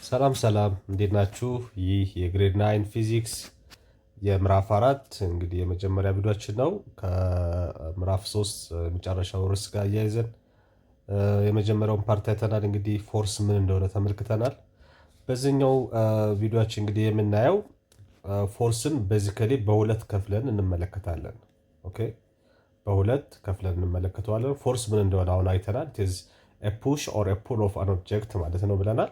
ሰላም ሰላም እንዴት ናችሁ? ይህ የግሬድ 9 ፊዚክስ የምዕራፍ 4 እንግዲህ የመጀመሪያ ቪዲዮችን ነው። ከምዕራፍ 3 መጨረሻው ርዕስ ጋር እያይዘን የመጀመሪያውን ፓርት አይተናል። እንግዲህ ፎርስ ምን እንደሆነ ተመልክተናል። በዚህኛው ቪዲዮችን እንግዲህ የምናየው ፎርስን ቤዚካሊ በሁለት ከፍለን እንመለከታለን። ኦኬ፣ በሁለት ከፍለን እንመለከተዋለን። ፎርስ ምን እንደሆነ አሁን አይተናል። ኢዝ ኤ ፑሽ ኦር ኤ ፑል ኦፍ አን ኦብጀክት ማለት ነው ብለናል።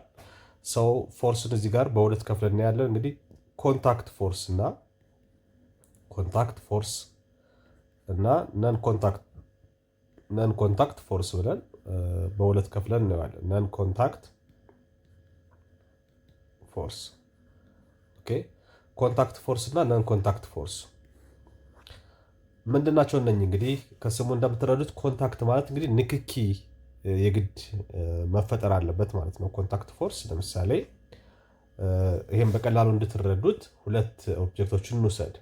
ሰው ፎርስን እዚህ ጋር በሁለት ከፍለን እናያለን። እንግዲህ ኮንታክት ፎርስ እና ነን ኮንታክት ፎርስ ብለን በሁለት ከፍለን እናያለን። ነን ኮንታክት ፎርስ ኦኬ። ኮንታክት ፎርስ እና ነን ኮንታክት ፎርስ ምንድናቸው? እነኚህ እንግዲህ ከስሙ እንደምትረዱት ኮንታክት ማለት እንግዲህ ንክኪ የግድ መፈጠር አለበት ማለት ነው። ኮንታክት ፎርስ ለምሳሌ ይሄን በቀላሉ እንድትረዱት ሁለት ኦብጀክቶችን እንውሰድ።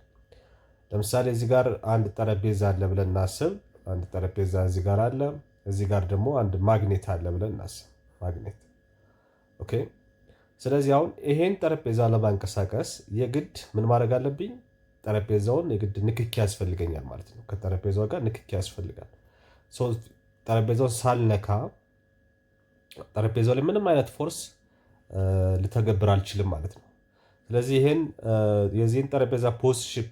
ለምሳሌ እዚህ ጋር አንድ ጠረጴዛ አለ ብለን እናስብ። አንድ ጠረጴዛ እዚህ ጋር አለ፣ እዚህ ጋር ደግሞ አንድ ማግኔት አለ ብለን እናስብ። ማግኔት ኦኬ። ስለዚህ አሁን ይሄን ጠረጴዛ ለማንቀሳቀስ የግድ ምን ማድረግ አለብኝ? ጠረጴዛውን የግድ ንክኪ ያስፈልገኛል ማለት ነው። ከጠረጴዛው ጋር ንክኪ ያስፈልጋል። ጠረጴዛውን ሳልነካ ጠረጴዛው ላይ ምንም አይነት ፎርስ ልተገብር አልችልም ማለት ነው። ስለዚህ ይሄን የዚህን ጠረጴዛ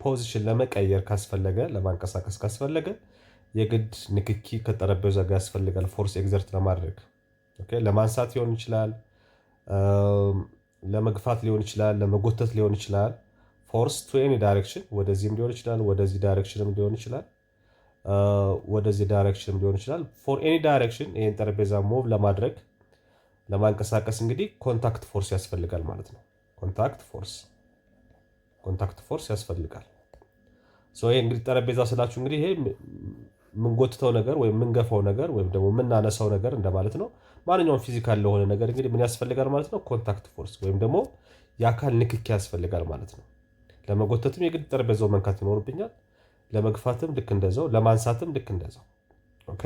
ፖዚሽን ለመቀየር ካስፈለገ፣ ለማንቀሳቀስ ካስፈለገ የግድ ንክኪ ከጠረጴዛ ጋር ያስፈልጋል። ፎርስ ኤግዘርት ለማድረግ ኦኬ፣ ለማንሳት ሊሆን ይችላል፣ ለመግፋት ሊሆን ይችላል፣ ለመጎተት ሊሆን ይችላል። ፎርስ ቱ ኤኒ ዳይሬክሽን፣ ወደዚህም ሊሆን ይችላል፣ ወደዚህ ዳይሬክሽንም ሊሆን ይችላል፣ ወደዚህ ዳይሬክሽን ሊሆን ይችላል። ፎር ኤኒ ዳይሬክሽን ይሄን ጠረጴዛ ሙቭ ለማድረግ ለማንቀሳቀስ እንግዲህ ኮንታክት ፎርስ ያስፈልጋል ማለት ነው። ኮንታክት ፎርስ ያስፈልጋል። ይሄ እንግዲህ ጠረጴዛ ስላችሁ እንግዲህ ይሄ የምንጎትተው ነገር ወይም የምንገፋው ነገር ወይም ደግሞ የምናነሳው ነገር እንደማለት ነው። ማንኛውም ፊዚካል ለሆነ ነገር እንግዲህ ምን ያስፈልጋል ማለት ነው? ኮንታክት ፎርስ ወይም ደግሞ የአካል ንክኪ ያስፈልጋል ማለት ነው። ለመጎተትም የግድ ጠረጴዛው መንካት ይኖርብኛል። ለመግፋትም ልክ እንደዛው፣ ለማንሳትም ልክ እንደዛው። ኦኬ።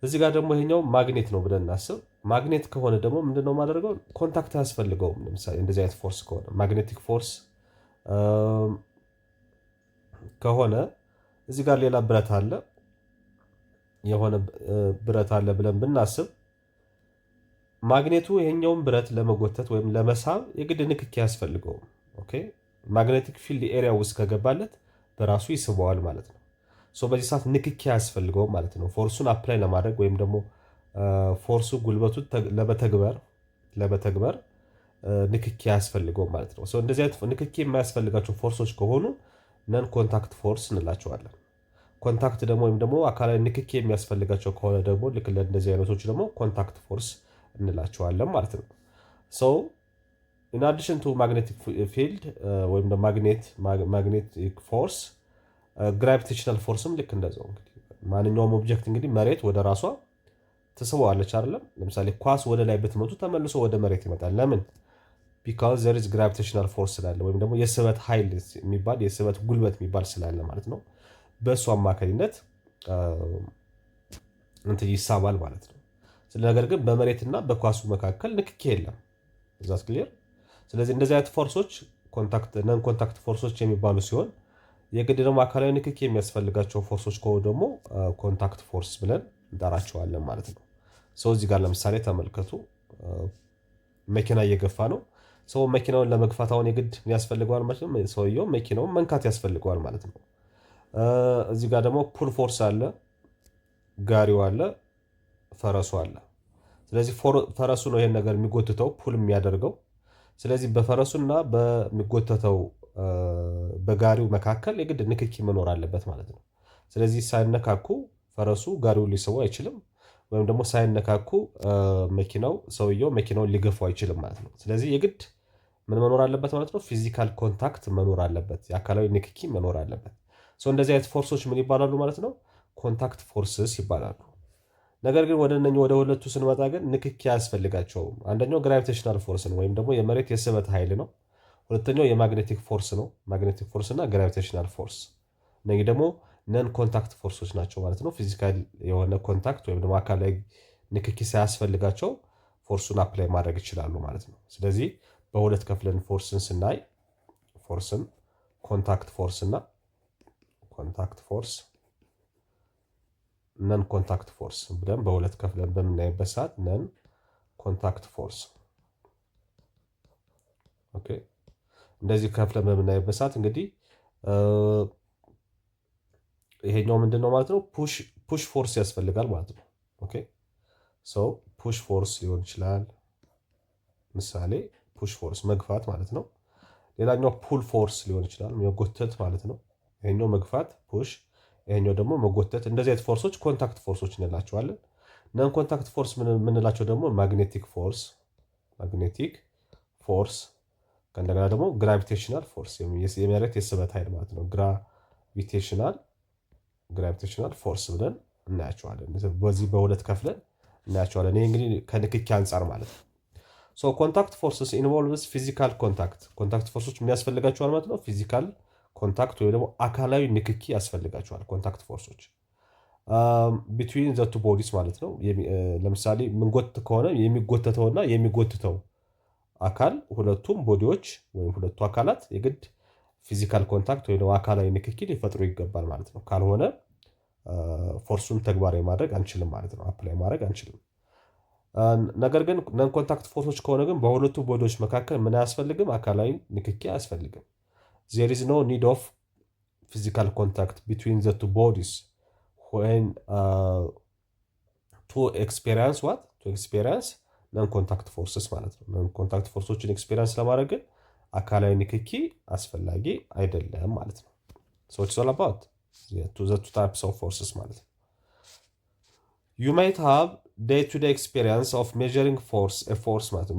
እዚህ ጋር ደግሞ ይሄኛው ማግኔት ነው ብለን እናስብ። ማግኔት ከሆነ ደግሞ ምንድነው ማደርገው? ኮንታክት አያስፈልገውም። ለምሳሌ እንደዚህ አይነት ፎርስ ከሆነ ማግኔቲክ ፎርስ ከሆነ እዚህ ጋር ሌላ ብረት አለ፣ የሆነ ብረት አለ ብለን ብናስብ ማግኔቱ ይሄኛውን ብረት ለመጎተት ወይም ለመሳብ የግድ ንክኪ አያስፈልገውም። ኦኬ። ማግኔቲክ ፊልድ ኤሪያ ውስጥ ከገባለት በራሱ ይስበዋል ማለት ነው። በዚህ ሰዓት ንክኪ አያስፈልገውም ማለት ነው። ፎርሱን አፕላይ ለማድረግ ወይም ደግሞ ፎርሱ ጉልበቱ ለመተግበር ንክኪ አያስፈልገውም ማለት ነው። እንደዚህ አይነት ንክኪ የማያስፈልጋቸው ፎርሶች ከሆኑ ነን ኮንታክት ፎርስ እንላቸዋለን። ኮንታክት ደግሞ ወይም ደግሞ አካላዊ ንክኪ የሚያስፈልጋቸው ከሆነ ደግሞ ልክ ለእንደዚህ አይነቶች ደግሞ ኮንታክት ፎርስ እንላቸዋለን ማለት ነው። ኢን አዲሽን ቱ ማግኔቲክ ፊልድ ወይም ማግኔቲክ ፎርስ ግራቪቴሽናል ፎርስም ልክ እንደዛው። እንግዲህ ማንኛውም ኦብጀክት እንግዲህ መሬት ወደ ራሷ ትስበዋለች አይደለም። ለምሳሌ ኳስ ወደ ላይ ብትመቱ ተመልሶ ወደ መሬት ይመጣል። ለምን? ቢካዝ ዘር ኢዝ ግራቪቴሽናል ፎርስ ስላለ ወይም ደግሞ የስበት ኃይል የሚባል የስበት ጉልበት የሚባል ስላለ ማለት ነው። በእሱ አማካኝነት እንትን ይሳባል ማለት ነው። ነገር ግን በመሬትና በኳሱ መካከል ንክኪ የለም። እዛስ ክሊር። ስለዚህ እንደዚህ አይነት ፎርሶች ነን ኮንታክት ፎርሶች የሚባሉ ሲሆን የግድ ደግሞ አካላዊ ንክኪ የሚያስፈልጋቸው ፎርሶች ከሆኑ ደግሞ ኮንታክት ፎርስ ብለን እንጠራቸዋለን ማለት ነው። እዚህ ጋር ለምሳሌ ተመልከቱ። መኪና እየገፋ ነው። መኪናውን ለመግፋት አሁን የግድ ያስፈልገዋል ማለት ነው። ሰውየው መኪናውን መንካት ያስፈልገዋል ማለት ነው። እዚህ ጋር ደግሞ ፑል ፎርስ አለ፣ ጋሪው አለ፣ ፈረሱ አለ። ስለዚህ ፈረሱ ነው ይሄን ነገር የሚጎትተው ፑል የሚያደርገው። ስለዚህ በፈረሱና በሚጎተተው በጋሪው መካከል የግድ ንክኪ መኖር አለበት ማለት ነው። ስለዚህ ሳይነካኩ ፈረሱ ጋሪውን ሊስበው አይችልም፣ ወይም ደግሞ ሳይነካኩ ሰውየው መኪናውን ሊገፋው አይችልም ማለት ነው። ስለዚህ የግድ ምን መኖር አለበት ማለት ነው? ፊዚካል ኮንታክት መኖር አለበት፣ የአካላዊ ንክኪ መኖር አለበት። እንደዚህ አይነት ፎርሶች ምን ይባላሉ ማለት ነው? ኮንታክት ፎርስስ ይባላሉ። ነገር ግን ወደ ሁለቱ ስንመጣ ግን ንክኪ አያስፈልጋቸውም። አንደኛው ግራቪቴሽናል ፎርስ ነው ወይም ደግሞ የመሬት የስበት ኃይል ነው። ሁለተኛው የማግኔቲክ ፎርስ ነው። ማግኔቲክ ፎርስ እና ግራቪቴሽናል ፎርስ እነዚህ ደግሞ ነን ኮንታክት ፎርሶች ናቸው ማለት ነው። ፊዚካል የሆነ ኮንታክት ወይም ደግሞ አካላዊ ንክኪ ሳያስፈልጋቸው ፎርሱን አፕላይ ማድረግ ይችላሉ ማለት ነው። ስለዚህ በሁለት ከፍለን ፎርስን ስናይ ፎርስን ኮንታክት ፎርስ እና ኮንታክት ፎርስ ነን ኮንታክት ፎርስ ብለን በሁለት ከፍለን በምናይበት ሰዓት ነን ኮንታክት ፎርስ ኦኬ እንደዚህ ከፍለን በምናይበት ሰዓት እንግዲህ ይሄኛው ምንድነው ማለት ነው ፑሽ ፎርስ ያስፈልጋል ማለት ነው። ኦኬ ሶ ፑሽ ፎርስ ሊሆን ይችላል። ምሳሌ ፑሽ ፎርስ መግፋት ማለት ነው። ሌላኛው ፑል ፎርስ ሊሆን ይችላል መጎተት ማለት ነው። ይሄኛው መግፋት ፑሽ፣ ይሄኛው ደግሞ መጎተት። እንደዚህ አይነት ፎርሶች ኮንታክት ፎርሶች እንላቸዋለን። ነን ኮንታክት ፎርስ የምንላቸው ደግሞ ማግኔቲክ ፎርስ ከእንደገና ደግሞ ግራቪቴሽናል ፎርስ የመሬት የስበት ኃይል ማለት ነው። ግራቪቴሽናል ፎርስ ብለን እናያቸዋለን። በዚህ በሁለት ከፍለን እናያቸዋለን። ይህ እንግዲህ ከንክኪ አንጻር ማለት ነው። ሶ ኮንታክት ፎርስስ ኢንቮልቭስ ፊዚካል ኮንታክት ፎርሶች የሚያስፈልጋቸዋል ማለት ነው። ፊዚካል ኮንታክት ወይ ደግሞ አካላዊ ንክኪ ያስፈልጋቸዋል ኮንታክት ፎርሶች ቢትዊን ዘ ቱ ቦዲስ ማለት ነው። ለምሳሌ ምንጎት ከሆነ የሚጎተተውና የሚጎትተው አካል ሁለቱም ቦዲዎች ወይም ሁለቱ አካላት የግድ ፊዚካል ኮንታክት ወይ ደግሞ አካላዊ ንክኪ ሊፈጥሩ ይገባል ማለት ነው። ካልሆነ ፎርሱን ተግባራዊ ማድረግ አንችልም ማለት ነው። አፕላይ ማድረግ አንችልም። ነገር ግን ነን ኮንታክት ፎርሶች ከሆነ ግን በሁለቱ ቦዲዎች መካከል ምን አያስፈልግም? አካላዊ ንክኪ አያስፈልግም። there is no need of physical contact between the two bodies when to experience ነን ኮንታክት ፎርስስ ማለት ነው። ነን ኮንታክት ፎርሶችን ኤክስፔሪንስ ለማድረግ ግን አካላዊ ንክኪ አስፈላጊ አይደለም ማለት ነው። so it's all about the two types of forces ማለት ነው። you might have day-to-day experience of measuring force ማለት ነው።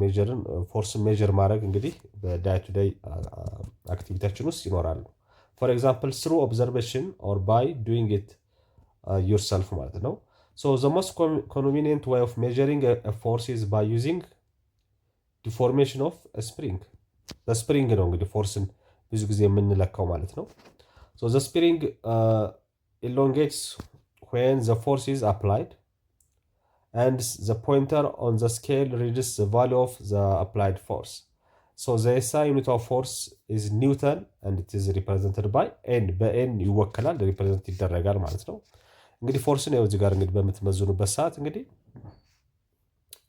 ፎርስን ሜጀር ማድረግ እንግዲህ በday to day አክቲቪቲያችን ውስጥ ይኖራሉ። for example through observation or by doing it yourself ማለት ነው። so the most convenient way of measuring a force is by using deformation of a spring በስፕሪንግ ነው እንግዲህ ፎርስን ብዙ ጊዜ የምንለካው ማለት ነው። so the spring elongates when the force is applied and the pointer on the scale reads the value of the applied force. So the SI unit of force is Newton and it is represented by N. በN ይወከላል ሪፕሬዘንት ይደረጋል ማለት ነው። እንግዲህ ፎርስን ያው እዚህ ጋር እንግዲህ በምትመዝኑበት ሰዓት እንግዲህ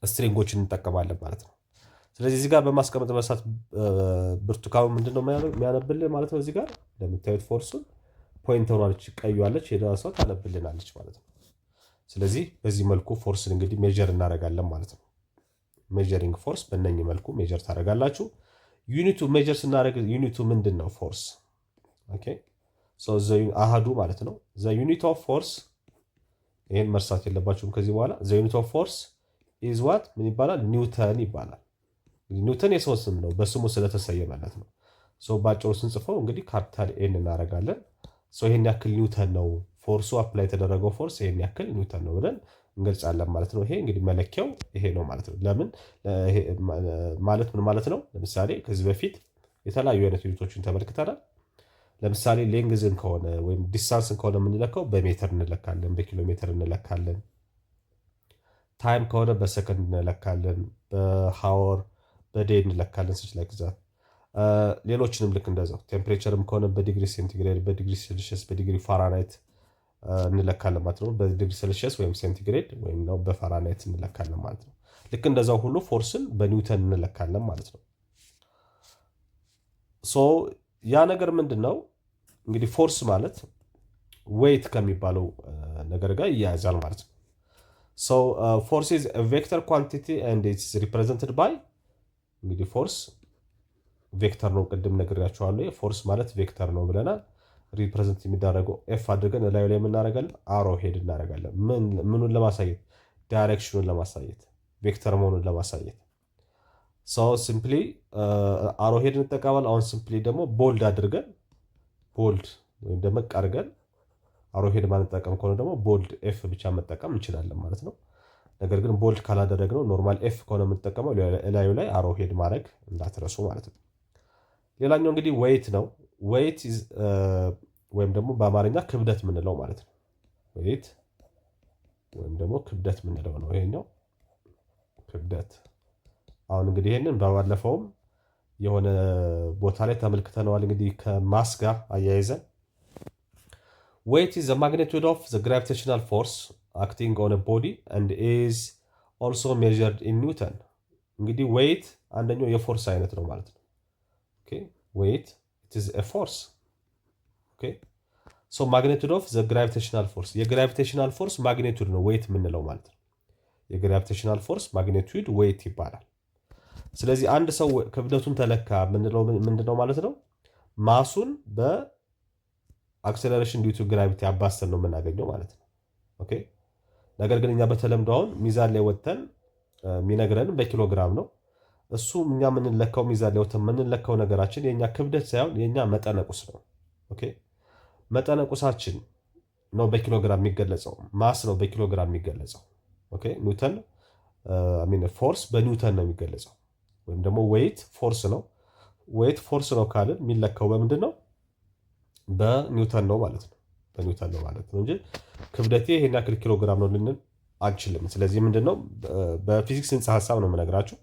ስትሪንጎችን እንጠቀማለን ማለት ነው። ስለዚህ እዚህ ጋር በማስቀመጥበት ሰዓት ብርቱካኑ ምንድነው የሚያነብልን ማለት ነው። እዚህ ጋር እንደምታዩት ፎርሱን ፖይንተሯን ቀዩዋለች የራሷ ታነብልናለች ማለት ነው። ስለዚህ በዚህ መልኩ ፎርስን እንግዲህ ሜጀር እናደርጋለን ማለት ነው። ሜጀሪንግ ፎርስ በእነኚህ መልኩ ሜጀር ታደርጋላችሁ። ዩኒቱ ሜጀር ስናደርግ ዩኒቱ ምንድን ነው? ፎርስ ኦኬ ሶ አሃዱ ማለት ነው። ዘ ዩኒት ኦፍ ፎርስ ይሄን መርሳት የለባችሁም ከዚህ በኋላ። ዘ ዩኒት ኦፍ ፎርስ ኢዝ ዋት ምን ይባላል? ኒውተን ይባላል። ኒውተን የሰው ስም ነው በስሙ ስለተሰየመለት ነው። ሶ ባጭሩ ስንጽፈው እንግዲህ ካፒታል ኤን እናደርጋለን። ሶ ይሄን ያክል ኒውተን ነው ፎርሱ አፕላይ የተደረገው ፎርስ ይሄን ያክል ኒውተን ነው ብለን እንገልጻለን ማለት ነው። ይሄ እንግዲህ መለኪያው ይሄ ነው ማለት ነው። ለምን ማለት ምን ማለት ነው? ለምሳሌ ከዚህ በፊት የተለያዩ አይነት ዩኒቶችን ተመልክተናል። ለምሳሌ ሌንግዝን ከሆነ ወይም ዲስታንስን ከሆነ የምንለካው በሜትር እንለካለን፣ በኪሎ ሜትር እንለካለን። ታይም ከሆነ በሰከንድ እንለካለን፣ በሃወር በዴይ እንለካለን። ስች ላይ ግዛት ሌሎችንም ልክ እንደዛው ቴምፕሬቸርም ከሆነ በዲግሪ ሴንቲግሬድ፣ በዲግሪ ሴልሺየስ፣ በዲግሪ ፋራናይት እንለካለን ማለት ነው። በዲግሪ ሴልሺየስ ወይም ሴንቲግሬድ ወይም ነው በፋራናይት እንለካለን ማለት ነው። ልክ እንደዛው ሁሉ ፎርስን በኒውተን እንለካለን ማለት ነው። ሶ ያ ነገር ምንድነው እንግዲህ ፎርስ ማለት ዌይት ከሚባለው ነገር ጋር ይያያዛል ማለት ነው። ሶ ፎርስ ኢዝ a vector quantity and it is represented by እንግዲህ ፎርስ ቬክተር ነው። ቅድም ነግሬያችኋለሁ። ፎርስ ማለት ቬክተር ነው ብለናል። ሪፕሬዘንት የሚደረገው ኤፍ አድርገን ላዩ ላይ የምናደርጋለን አሮ ሄድ እናደርጋለን። ምኑን ለማሳየት? ዳይሬክሽኑን ለማሳየት፣ ቬክተር መሆኑን ለማሳየት። ሶ ሲምፕሊ አሮ ሄድ እንጠቀማለን። አሁን ሲምፕሊ ደግሞ ቦልድ አድርገን ቦልድ ወይም ደመቅ አድርገን አሮ ሄድ ማንጠቀም ከሆነ ደግሞ ቦልድ ኤፍ ብቻ መጠቀም እንችላለን ማለት ነው። ነገር ግን ቦልድ ካላደረግነው ኖርማል ኤፍ ከሆነ የምንጠቀመው ላዩ ላይ አሮ ሄድ ማድረግ እንዳትረሱ ማለት ነው። ሌላኛው እንግዲህ ዌይት ነው። ዌይት ወይም ደግሞ በአማርኛ ክብደት የምንለው ማለት ነው። ዌይት ወይም ደግሞ ክብደት የምንለው ነው። ይሄኛው ክብደት አሁን እንግዲህ ይህንን በባለፈውም የሆነ ቦታ ላይ ተመልክተነዋል። እንግዲህ ከማስ ጋር አያይዘን weight is the magnitude of the gravitational force acting on a body and is also measured in Newton። እንግዲህ weight አንደኛው የፎርስ አይነት ነው ማለት ነው። ኦኬ weight it is a force። ኦኬ so magnitude of the gravitational force የግራቪቴሽናል ፎርስ ማግኒቱድ ነው weight የምንለው ማለት ነው። የግራቪቴሽናል ፎርስ ማግኒቱድ weight ይባላል። ስለዚህ አንድ ሰው ክብደቱን ተለካ የምንለው ምንድነው ማለት ነው? ማሱን በአክሰለሬሽን ዲዩ ቱ ግራቪቲ አባስተን ነው የምናገኘው ማለት ነው። ኦኬ ነገር ግን እኛ በተለምዶ አሁን ሚዛን ላይ ወጥተን የሚነግረን በኪሎግራም ነው። እሱ እኛ የምንለካው ሚዛን ላይ ወጥተን የምንለካው ነገራችን የኛ ክብደት ሳይሆን የኛ መጠነቁስ ነው። ኦኬ መጠነቁሳችን ነው በኪሎግራም የሚገለጸው። ማስ ነው በኪሎግራም የሚገለጸው። ኦኬ ኒውተን ፎርስ በኒውተን ነው የሚገለጸው። ወይም ደግሞ ዌይት ፎርስ ነው። ዌይት ፎርስ ነው ካልን የሚለካው በምንድን ነው? በኒውተን ነው ማለት ነው። በኒውተን ነው ማለት ነው እንጂ ክብደቴ ይሄን ያክል ኪሎ ግራም ነው ልንል አንችልም። ስለዚህ ምንድነው በፊዚክስ ጽንሰ ሐሳብ ነው የምነግራችሁ።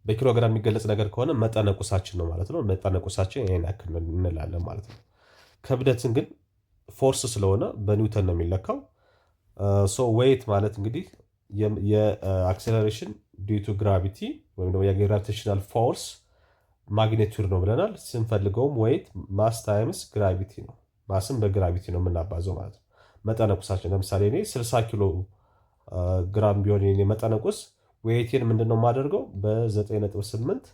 በኪሎ ግራም የሚገለጽ ነገር ከሆነ መጠነቁሳችን ነው ማለት ነው። መጠነቁሳችን ይሄን ያክል እንላለን ማለት ነው። ክብደትን ግን ፎርስ ስለሆነ በኒውተን ነው የሚለካው። ሶ ዌይት ማለት እንግዲህ የአክሰለሬሽን ዲዩ ቱ ግራቪቲ ወይም ደግሞ የግራቪቴሽናል ፎርስ ማግኒቱድ ነው ብለናል። ስንፈልገውም ዌይት ማስ ታይምስ ግራቪቲ ነው። ማስም በግራቪቲ ነው የምናባዘው ማለት ነው። መጠነቁሳችን ለምሳሌ እኔ 60 ኪሎ ግራም ቢሆን የኔ መጠነቁስ ዌይቴን ምንድነው የማደርገው በ9.8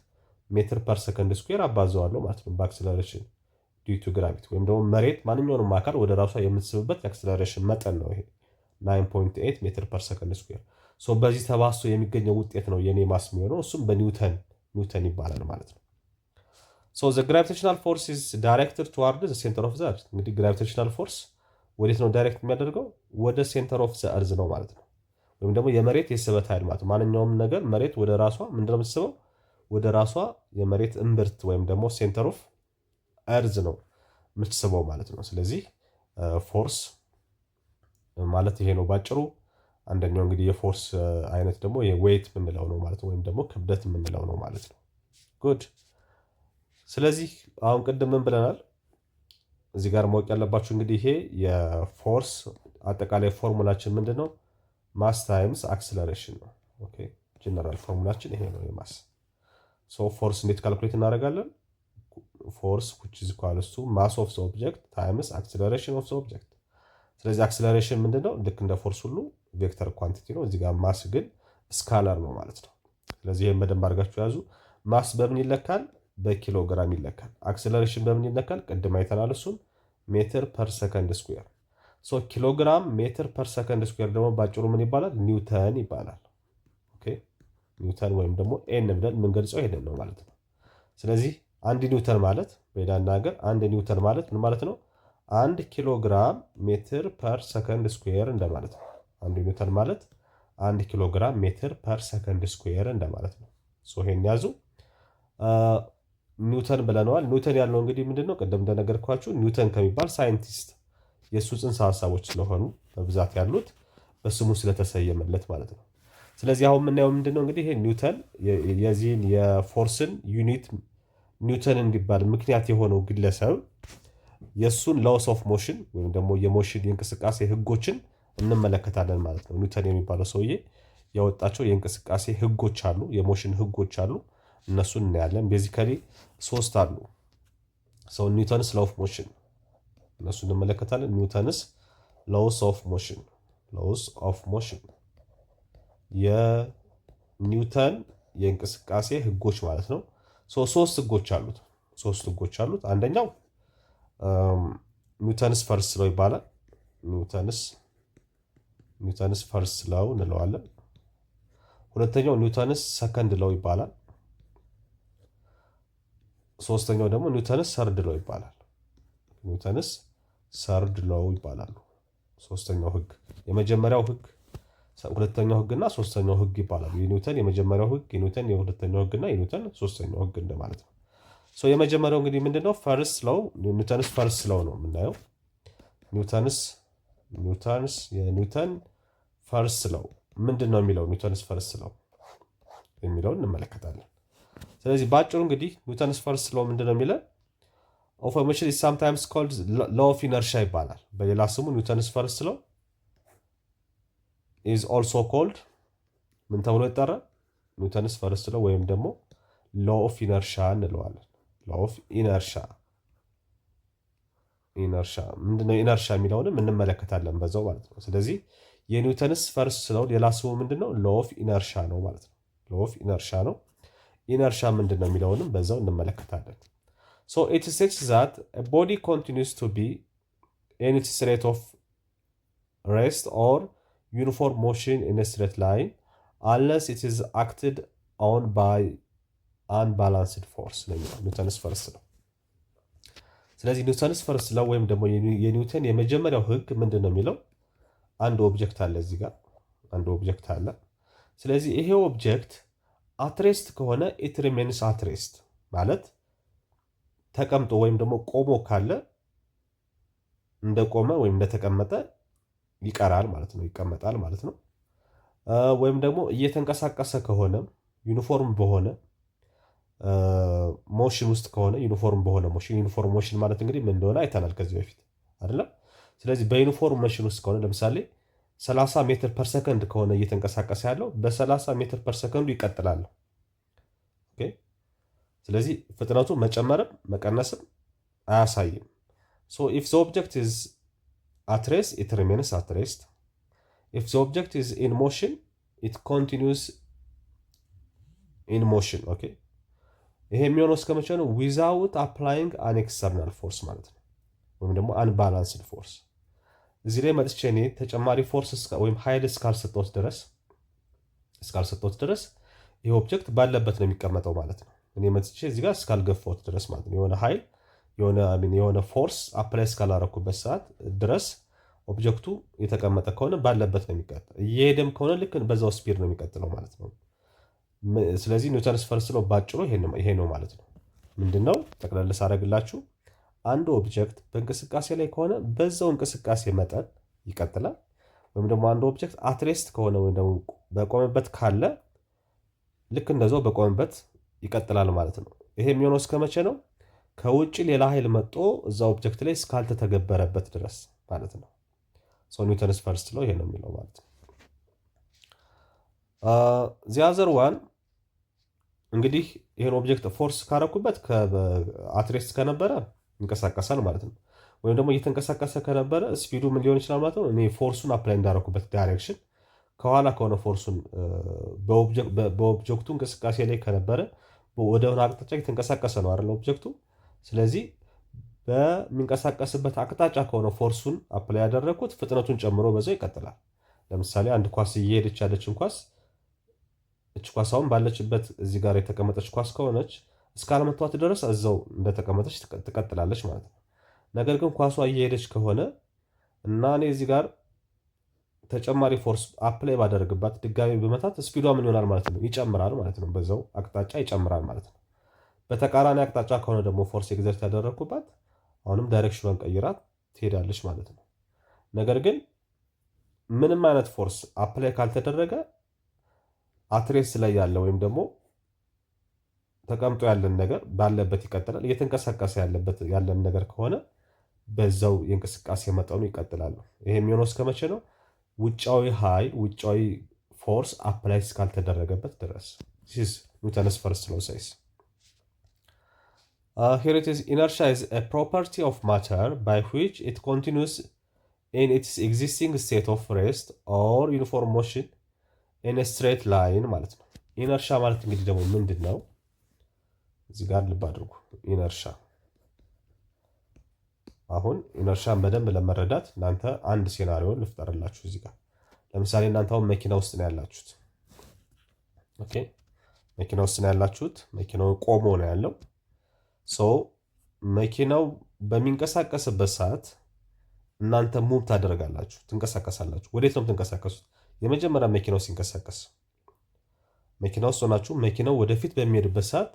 ሜትር ፐር ሰከንድ ስኩዌር አባዘዋለሁ ማለት ነው። በአክሰለሬሽን ዲዩ ቱ ግራቪቲ ወይም ደግሞ መሬት ማንኛውንም አካል ወደ ራሷ የምትስብበት የአክሰለሬሽን መጠን ነው ይሄ 9.8 ሜትር ፐር ሰከንድ ስኩዌር። ሶ በዚህ ተባዝቶ የሚገኘው ውጤት ነው የኔ ማስ የሚሆነው። እሱም በኒውተን ይባላል ማለት ነው። ሶ ዘ ግራቪቴሽናል ፎርስ ኢዝ ዳይሬክትድ ቱዋርድ ዘ ሴንተር ኦፍ ዘ እርዝ። እንግዲህ ግራቪቴሽናል ፎርስ ወዴት ነው ዳይሬክት የሚያደርገው? ወደ ሴንተር ኦፍ ዘ እርዝ ነው ማለት ነው። ወይም ደግሞ የመሬት የስበት ኃይል ማለት ነው። ማንኛውም ነገር መሬት ወደ ራሷ ምንድነው የምትስበው? ወደ ራሷ የመሬት እምብርት ወይም ደግሞ ሴንተር ኦፍ እርዝ ነው የምትስበው ማለት ነው። ስለዚህ ፎርስ ማለት ይሄ ነው ባጭሩ። አንደኛው እንግዲህ የፎርስ አይነት ደግሞ የዌይት የምንለው ነው ማለት ነው። ወይም ደግሞ ክብደት የምንለው ነው ማለት ነው። ጉድ። ስለዚህ አሁን ቅድም ምን ብለናል? እዚህ ጋር ማወቅ ያለባችሁ እንግዲህ ይሄ የፎርስ አጠቃላይ ፎርሙላችን ምንድነው? ማስ ታይምስ አክሰለሬሽን ነው። ኦኬ ጀነራል ፎርሙላችን ይሄ ነው የማስ። ሶ ፎርስ እንዴት ካልኩሌት እናደርጋለን? ፎርስ which is equals to mass of the object times acceleration of the object። ስለዚህ አክሰለሬሽን ምንድነው? ልክ እንደ ፎርስ ሁሉ ቬክተር ኳንቲቲ ነው። እዚህ ጋር ማስ ግን ስካላር ነው ማለት ነው። ስለዚህ ይሄን በደንብ አድርጋችሁ ያዙ። ማስ በምን ይለካል? በኪሎ ግራም ይለካል። አክሰለሬሽን በምን ይለካል? ቅድም አይተናል እሱን ሜትር ፐር ሰከንድ ስኩዌር። ሶ ኪሎ ግራም ሜትር ፐር ሰከንድ ስኩዌር ደግሞ ባጭሩ ምን ይባላል? ኒውተን ይባላል። ኦኬ ኒውተን ወይም ደግሞ ኤን ብለን የምንገልጸው ይሄንን ነው ማለት ነው። ስለዚህ አንድ ኒውተን ማለት በሌላ አነጋገር አንድ ኒውተን ማለት ምን ማለት ነው? 1 ኪሎ ግራም ሜትር ፐር ሰከንድ ስኩዌር እንደማለት ነው። አንድ ኒውተን ማለት 1 ኪሎ ግራም ሜትር ፐር ሰከንድ ስኩዌር እንደማለት ነው። ሶ ይሄን ያዙ። ኒውተን ብለነዋል። ኒውተን ያለው እንግዲህ ምንድነው? ቅድም እንደነገርኳችሁ ኒውተን ከሚባል ሳይንቲስት የሱ ጽንሰ ሐሳቦች ስለሆኑ በብዛት ያሉት በስሙ ስለተሰየመለት ማለት ነው። ስለዚህ አሁን የምናየው ምንድነው? እንግዲህ ይሄ ኒውተን የዚህን የፎርስን ዩኒት ኒውተን እንዲባል ምክንያት የሆነው ግለሰብ የሱን ሎስ ኦፍ ሞሽን ወይም ደግሞ የሞሽን የእንቅስቃሴ ህጎችን እንመለከታለን ማለት ነው። ኒውተን የሚባለው ሰውዬ ያወጣቸው የእንቅስቃሴ ህጎች አሉ፣ የሞሽን ህጎች አሉ። እነሱን እናያለን። ቤዚካሊ 3 አሉ። ሰው ኒውተንስ ሎው ኦፍ ሞሽን እነሱን እንመለከታለን። ኒውተንስ ሎውስ ኦፍ ሞሽን የኒውተን የእንቅስቃሴ ህጎች ማለት ነው። 3 ህጎች አሉት። አንደኛው ኒውተንስ ፈርስት ሎው ይባላል። ኒውተንስ ፈርስት ሎው እንለዋለን። ሁለተኛው ኒውተንስ ሰከንድ ሎው ይባላል። ሶስተኛው ደግሞ ኒውተንስ ሰርድ ሎው ይባላሉ። ሶስተኛው ህግ፣ የመጀመሪያው ህግ፣ ሁለተኛው ህግና ሶስተኛው ህግ ይባላሉ። የኒውተን የመጀመሪያው ህግ፣ የኒውተን የሁለተኛው ህግና የኒውተን ሶስተኛው ህግ እንደማለት ነው። ሶ የመጀመሪያው እንግዲህ ምንድነው? ፈርስት ሎው ኒውተንስ ፈርስት ሎው ነው የምናየው። የኒውተን ፈርስት ሎው ምንድነው የሚለው? ኒውተንስ ፈርስት ሎው የሚለውን እንመለከታለን። ስለዚህ በአጭሩ እንግዲህ ኒውተንስ ፈርስት ሎው ምንድን ነው የሚለን? ኦፍ ሞሽን ኢዝ ሳምታይምስ ኮልድ ሎው ኦፍ ኢነርሺያ ይባላል። በሌላ ስሙ ኒውተንስ ፈርስት ሎው ኢዝ ኦልሶ ኮልድ ምን ተብሎ ይጠራል? ኒውተንስ ፈርስት ሎው ወይም ደግሞ ሎው ኦፍ ኢነርሺያ እንለዋለን። ሎው ኦፍ ኢነርሺያ ምንድነው? ኢነርሺያ የሚለውንም እንመለከታለን በዛው ማለት ነው። ስለዚህ የኒውተንስ ፈርስት ሎው ሌላ ስሙ ምንድነው? ሎው ኦፍ ኢነርሺያ ነው ማለት ነው። ሎው ኦፍ ኢነርሺያ ነው። ኢነርሺያ ምንድነው የሚለውንም በዛው እንመለከታለን። So it states that a body continues to be in its state of rest or uniform motion in a straight line unless it is acted on by unbalanced force ነው ኒውተንስ ፈርስት ሎው። ስለዚህ ኒውተንስ ፈርስት ሎው ወይም ደግሞ የኒውተን የመጀመሪያው ህግ ምንድን ነው የሚለው? አንድ ኦብጀክት አለ እዚህ ጋር አንድ ኦብጀክት አለ። ስለዚህ ይሄ ኦብጀክት አትሬስት ከሆነ ኢት ሪሜንስ አትሬስት ማለት ተቀምጦ ወይም ደግሞ ቆሞ ካለ እንደቆመ ወይም እንደተቀመጠ ይቀራል ማለት ነው፣ ይቀመጣል ማለት ነው። ወይም ደግሞ እየተንቀሳቀሰ ከሆነ ዩኒፎርም በሆነ ሞሽን ውስጥ ከሆነ ዩኒፎርም በሆነ ሞሽን፣ ዩኒፎርም ሞሽን ማለት እንግዲህ ምን እንደሆነ አይተናል ከዚህ በፊት አይደለም። ስለዚህ በዩኒፎርም ሞሽን ውስጥ ከሆነ ለምሳሌ 30 ሜትር ፐር ሰከንድ ከሆነ እየተንቀሳቀሰ ያለው በ30 ሜትር ፐር ሰከንዱ ይቀጥላል። ኦኬ። ስለዚህ ፍጥነቱ መጨመርም መቀነስም አያሳይም። ሶ ኢፍ ዘ ኦብጀክት ኢዝ አት ሬስት ኢት ሪሜንስ አት ሬስት፣ ኢፍ ዘ ኦብጀክት ኢዝ ኢን ሞሽን ኢት ኮንቲኒዩስ ኢን ሞሽን። ኦኬ። ይሄ የሚሆነው እስከ መቼ ነው? ዊዛውት አፕላይንግ አን ኤክስተርናል ፎርስ ማለት ነው፣ ወይም ደግሞ አንባላንስድ ፎርስ። እዚህ ላይ መጥቼ እኔ ተጨማሪ ፎርስ ወይም ኃይል እስካልሰጠሁት ድረስ ይህ ኦብጀክት ባለበት ነው የሚቀመጠው ማለት ነው። እኔ መጥቼ እዚህ ጋር እስካልገፋሁት ድረስ ማለት ነው። የሆነ ኃይል የሆነ ፎርስ አፕላይ እስካላረኩበት ሰዓት ድረስ ኦብጀክቱ የተቀመጠ ከሆነ ባለበት ነው የሚቀጥለው። እየሄደም ከሆነ ልክ በዛው ስፒድ ነው የሚቀጥለው ማለት ነው። ስለዚህ ኒውተንስ ፈርስት ሎው ባጭሩ ይሄ ነው ማለት ነው። ምንድነው? ጠቅለል ሳደርግላችሁ አንድ ኦብጀክት በእንቅስቃሴ ላይ ከሆነ በዛው እንቅስቃሴ መጠን ይቀጥላል። ወይም ደግሞ አንድ ኦብጀክት አትሬስት ከሆነ ወይም ደግሞ በቆመበት ካለ ልክ እንደዛው በቆመበት ይቀጥላል ማለት ነው። ይሄ የሚሆነው እስከ መቼ ነው? ከውጭ ሌላ ኃይል መጥቶ እዛ ኦብጀክት ላይ እስካልተተገበረበት ድረስ ማለት ነው። ኒውተንስ ፈርስት ሎው ይሄ ነው የሚለው ማለት ነው። ዚያዘር ዋን እንግዲህ ይሄን ኦብጀክት ፎርስ ካረኩበት አትሬስት ከነበረ ይንቀሳቀሳል ማለት ነው። ወይም ደግሞ እየተንቀሳቀሰ ከነበረ ስፒዱ ምን ሊሆን ይችላል ማለት ነው። እኔ ፎርሱን አፕላይ እንዳረኩበት ዳይሬክሽን ከኋላ ከሆነ ፎርሱን በኦብጀክቱ እንቅስቃሴ ላይ ከነበረ ወደ ሆነ አቅጣጫ እየተንቀሳቀሰ ነው አይደል ኦብጀክቱ። ስለዚህ በሚንቀሳቀስበት አቅጣጫ ከሆነ ፎርሱን አፕላይ ያደረኩት ፍጥነቱን ጨምሮ በዛው ይቀጥላል። ለምሳሌ አንድ ኳስ እየሄደች ያለችን ኳስ እች ኳስ አሁን ባለችበት እዚህ ጋር የተቀመጠች ኳስ ከሆነች እስካለመቷት ድረስ እዛው እንደተቀመጠች ትቀጥላለች ማለት ነው። ነገር ግን ኳሷ እየሄደች ከሆነ እና እኔ እዚህ ጋር ተጨማሪ ፎርስ አፕላይ ባደረግባት ድጋሚ በመታት ስፒዷ ምን ይሆናል ማለት ነው? ይጨምራል ማለት ነው። በዛው አቅጣጫ ይጨምራል ማለት ነው። በተቃራኒ አቅጣጫ ከሆነ ደግሞ ፎርስ ኤግዘርት ያደረግኩባት አሁንም ዳይሬክሽኗን ቀይራ ትሄዳለች ማለት ነው። ነገር ግን ምንም አይነት ፎርስ አፕላይ ካልተደረገ አትሬስ ላይ ያለ ወይም ደግሞ ተቀምጦ ያለን ነገር ባለበት ይቀጥላል። እየተንቀሳቀሰ ያለን ነገር ከሆነ በዛው የእንቅስቃሴ መጠኑ ይቀጥላል። ይሄ የሚሆነው እስከ መቼ ነው? ውጫዊ ኃይል ውጫዊ ፎርስ አፕላይ እስካልተደረገበት ድረስ። this is Newton's first law says. Here it is, inertia is a property of matter by which it continues in its existing state of rest or uniform motion in a straight line ማለት ነው። ኢነርሻ ማለት እንግዲህ ደግሞ ምንድን ነው? እዚህ ጋር ልብ አድርጉ። አሁን ኢነርሻን በደንብ ለመረዳት እናንተ አንድ ሴናሪዮን ልፍጠርላችሁ። እዚህ ጋር ለምሳሌ እናንተ አሁን መኪና ውስጥ ነው ያላችሁት። ኦኬ፣ መኪና ውስጥ ነው ያላችሁት። መኪናው ቆሞ ነው ያለው። መኪናው በሚንቀሳቀስበት ሰዓት እናንተ ሙቭ ታደርጋላችሁ፣ ትንቀሳቀሳላችሁ። ወዴት ነው የምትንቀሳቀሱት? የመጀመሪያ መኪናው ሲንቀሳቀስ መኪና ውስጥ ሆናችሁ መኪናው ወደፊት በሚሄድበት ሰዓት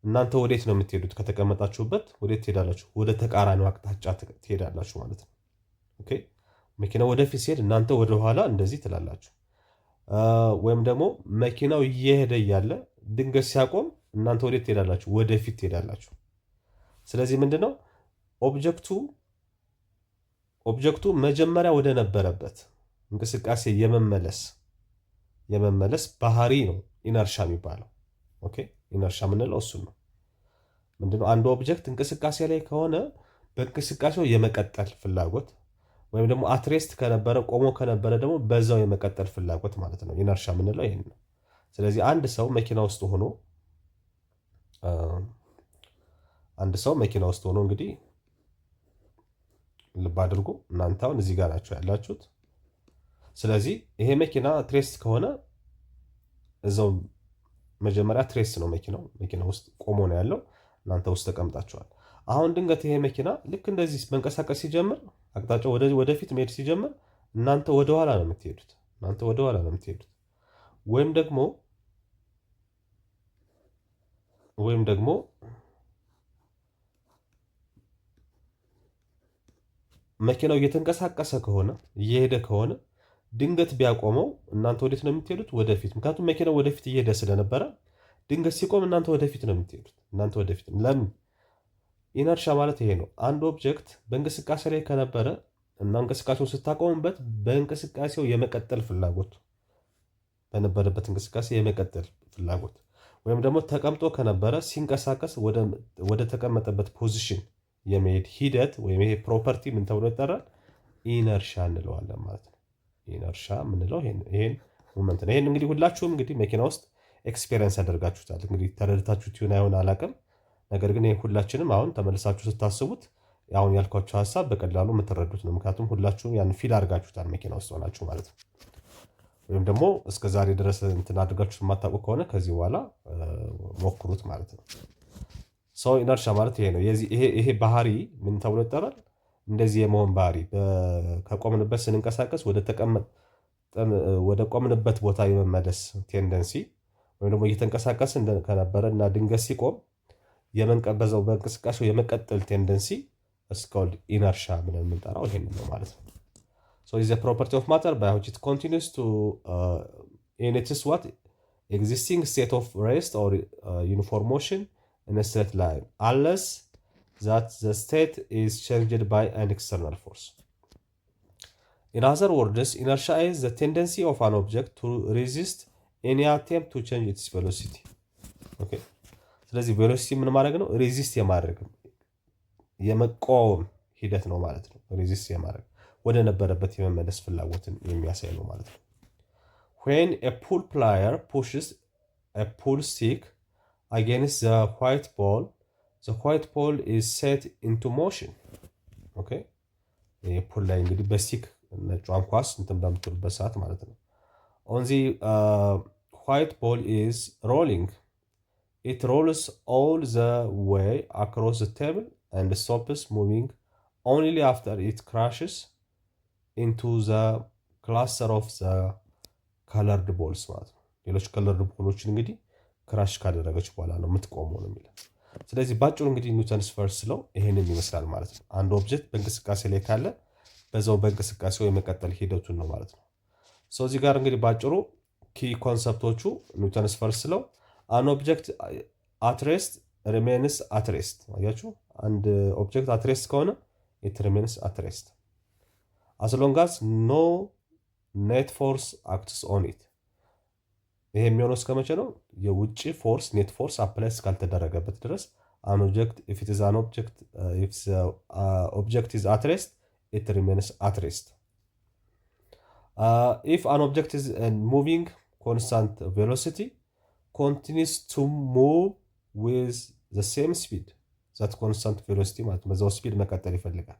እናንተ ወዴት ነው የምትሄዱት? ከተቀመጣችሁበት ወዴት ትሄዳላችሁ? ወደ ተቃራኒው አቅጣጫ ትሄዳላችሁ ማለት ነው። ኦኬ፣ መኪናው ወደፊት ሲሄድ እናንተ ወደ ኋላ እንደዚህ ትላላችሁ። ወይም ደግሞ መኪናው እየሄደ እያለ ድንገት ሲያቆም እናንተ ወዴት ትሄዳላችሁ? ወደፊት ትሄዳላችሁ። ስለዚህ ምንድነው ኦብጀክቱ መጀመሪያ ወደ ነበረበት እንቅስቃሴ የመመለስ ባህሪ ነው ኢነርሻ የሚባለው። ኦኬ ኢነርሻ የምንለው እሱን ነው። ምንድነው አንድ ኦብጀክት እንቅስቃሴ ላይ ከሆነ በእንቅስቃሴው የመቀጠል ፍላጎት ወይም ደግሞ አትሬስት ከነበረ ቆሞ ከነበረ ደግሞ በዛው የመቀጠል ፍላጎት ማለት ነው። ኢነርሻ የምንለው ይሄን ነው። ስለዚህ አንድ ሰው መኪና ውስጥ ሆኖ እንግዲህ ልብ አድርጉ፣ እናንተ አሁን እዚህ ጋር ናቸው ያላችሁት። ስለዚህ ይሄ መኪና ትሬስት ከሆነ እዛው መጀመሪያ ትሬስት ነው መኪና ውስጥ ቆሞ ነው ያለው፣ እናንተ ውስጥ ተቀምጣችኋል። አሁን ድንገት ይሄ መኪና ልክ እንደዚህ መንቀሳቀስ ሲጀምር፣ አቅጣጫው ወደፊት መሄድ ሲጀምር እናንተ ወደኋላ ነው የምትሄዱት። ወይም ደግሞ መኪናው እየተንቀሳቀሰ ከሆነ እየሄደ ከሆነ ድንገት ቢያቆመው እናንተ ወዴት ነው የምትሄዱት? ወደፊት። ምክንያቱም መኪናው ወደፊት እየሄደ ስለነበረ ድንገት ሲቆም እናንተ ወደፊት ነው የምትሄዱት። ለምን? ኢነርሻ ማለት ይሄ ነው። አንድ ኦብጀክት በእንቅስቃሴ ላይ ከነበረ እና እንቅስቃሴውን ስታቆሙበት በእንቅስቃሴው የመቀጠል ፍላጎት በነበረበት እንቅስቃሴ የመቀጠል ፍላጎት ወይም ደግሞ ተቀምጦ ከነበረ ሲንቀሳቀስ ወደ ተቀመጠበት ፖዚሽን የመሄድ ሂደት ወይም ይሄ ፕሮፐርቲ ምን ተብሎ ይጠራል? ኢነርሻ እንለዋለን ማለት ነው። ኢነርሻ የምንለው ይሄን ሞመንት ነው። ይሄን እንግዲህ ሁላችሁም እንግዲህ መኪና ውስጥ ኤክስፔሪየንስ ያደርጋችሁታል። እንግዲህ ተረድታችሁት ይሁን አይሆን አላውቅም። ነገር ግን ይሄ ሁላችንም አሁን ተመልሳችሁ ስታስቡት አሁን ያልኳችሁ ሀሳብ በቀላሉ የምትረዱት ነው። ምክንያቱም ሁላችሁም ያን ፊል አድርጋችሁታል መኪና ውስጥ ሆናችሁ ማለት ነው። ወይም ደግሞ እስከ ዛሬ ድረስ እንትን አድርጋችሁ የማታውቁ ከሆነ ከዚህ በኋላ ሞክሩት ማለት ነው። ሰው ኢነርሻ ማለት ይሄ ነው። ይሄ ባህሪ ምን ተብሎ ይጠራል? እንደዚህ የመሆን ባህሪ ከቆምንበት ስንንቀሳቀስ ወደ ቆምንበት ቦታ የመመለስ ቴንደንሲ ወይም ደግሞ እየተንቀሳቀስ ከነበረ እና ድንገት ሲቆም በዛው በእንቅስቃሴው የመቀጠል ቴንደንሲ ስኮልድ ኢነርሻ ብለን የምንጠራው ይሄን ነው ማለት ነው። So is a property of matter by which it continues to in its existing state of rest or uniform motion in a straight line unless that the state is changed by an external force. In other words, inertia is the tendency of an object to resist any attempt to change its velocity. Okay. ስለዚህ ቬሎሲቲ ምን ማድረግ ነው? ሬዚስት የማድረግ የመቃወም ሂደት ነው ማለት ነው። ሬዚስት የማድረግ ወደ ነበረበት የመመለስ ፍላጎትን የሚያሳይ ነው ማለት ነው። When a pool player pushes a pool stick against the white ball is set into motion. Okay? የፑል ላይ እንግዲህ በስቲክ ነጯን ኳስ እንትን በምትሉበት ሰዓት ማለት ነው። On the white ball is rolling. It rolls all the way across the table and stops moving only after it crashes into the cluster of the colored balls ማለት ነው። ሌሎች ከለርድ ቦሎችን እንግዲህ ክራሽ ካደረገች በኋላ ነው የምትቆመው ነው የሚለው። ስለዚህ ባጭሩ እንግዲህ ኒውተንስ ፈርስት ሎው ይሄንን ይመስላል ማለት ነው። አንድ ኦብጀክት በእንቅስቃሴ ላይ ካለ በዛው በእንቅስቃሴው የመቀጠል ሂደቱን ነው ማለት ነው። እዚህ ጋር እንግዲህ ባጭሩ ኪ ኮንሰፕቶቹ ኒውተንስ ፈርስት ሎው አን ኦብጀክት አት ሬስት ሪሜንስ አት ሬስት። አያችሁ አንድ ኦብጀክት አት ሬስት ከሆነ ኢት ሪሜንስ አት ሬስት as long as no net force acts on it። ይሄ የሚሆነው እስከ መቼ ነው? የውጭ ፎርስ ኔት ፎርስ አፕላይ እስካልተደረገበት ድረስ an object if the object is at rest it remains at rest. If an object is moving constant velocity continues to move with the same speed that constant velocity ማለት በዛው ስፒድ መቀጠል ይፈልጋል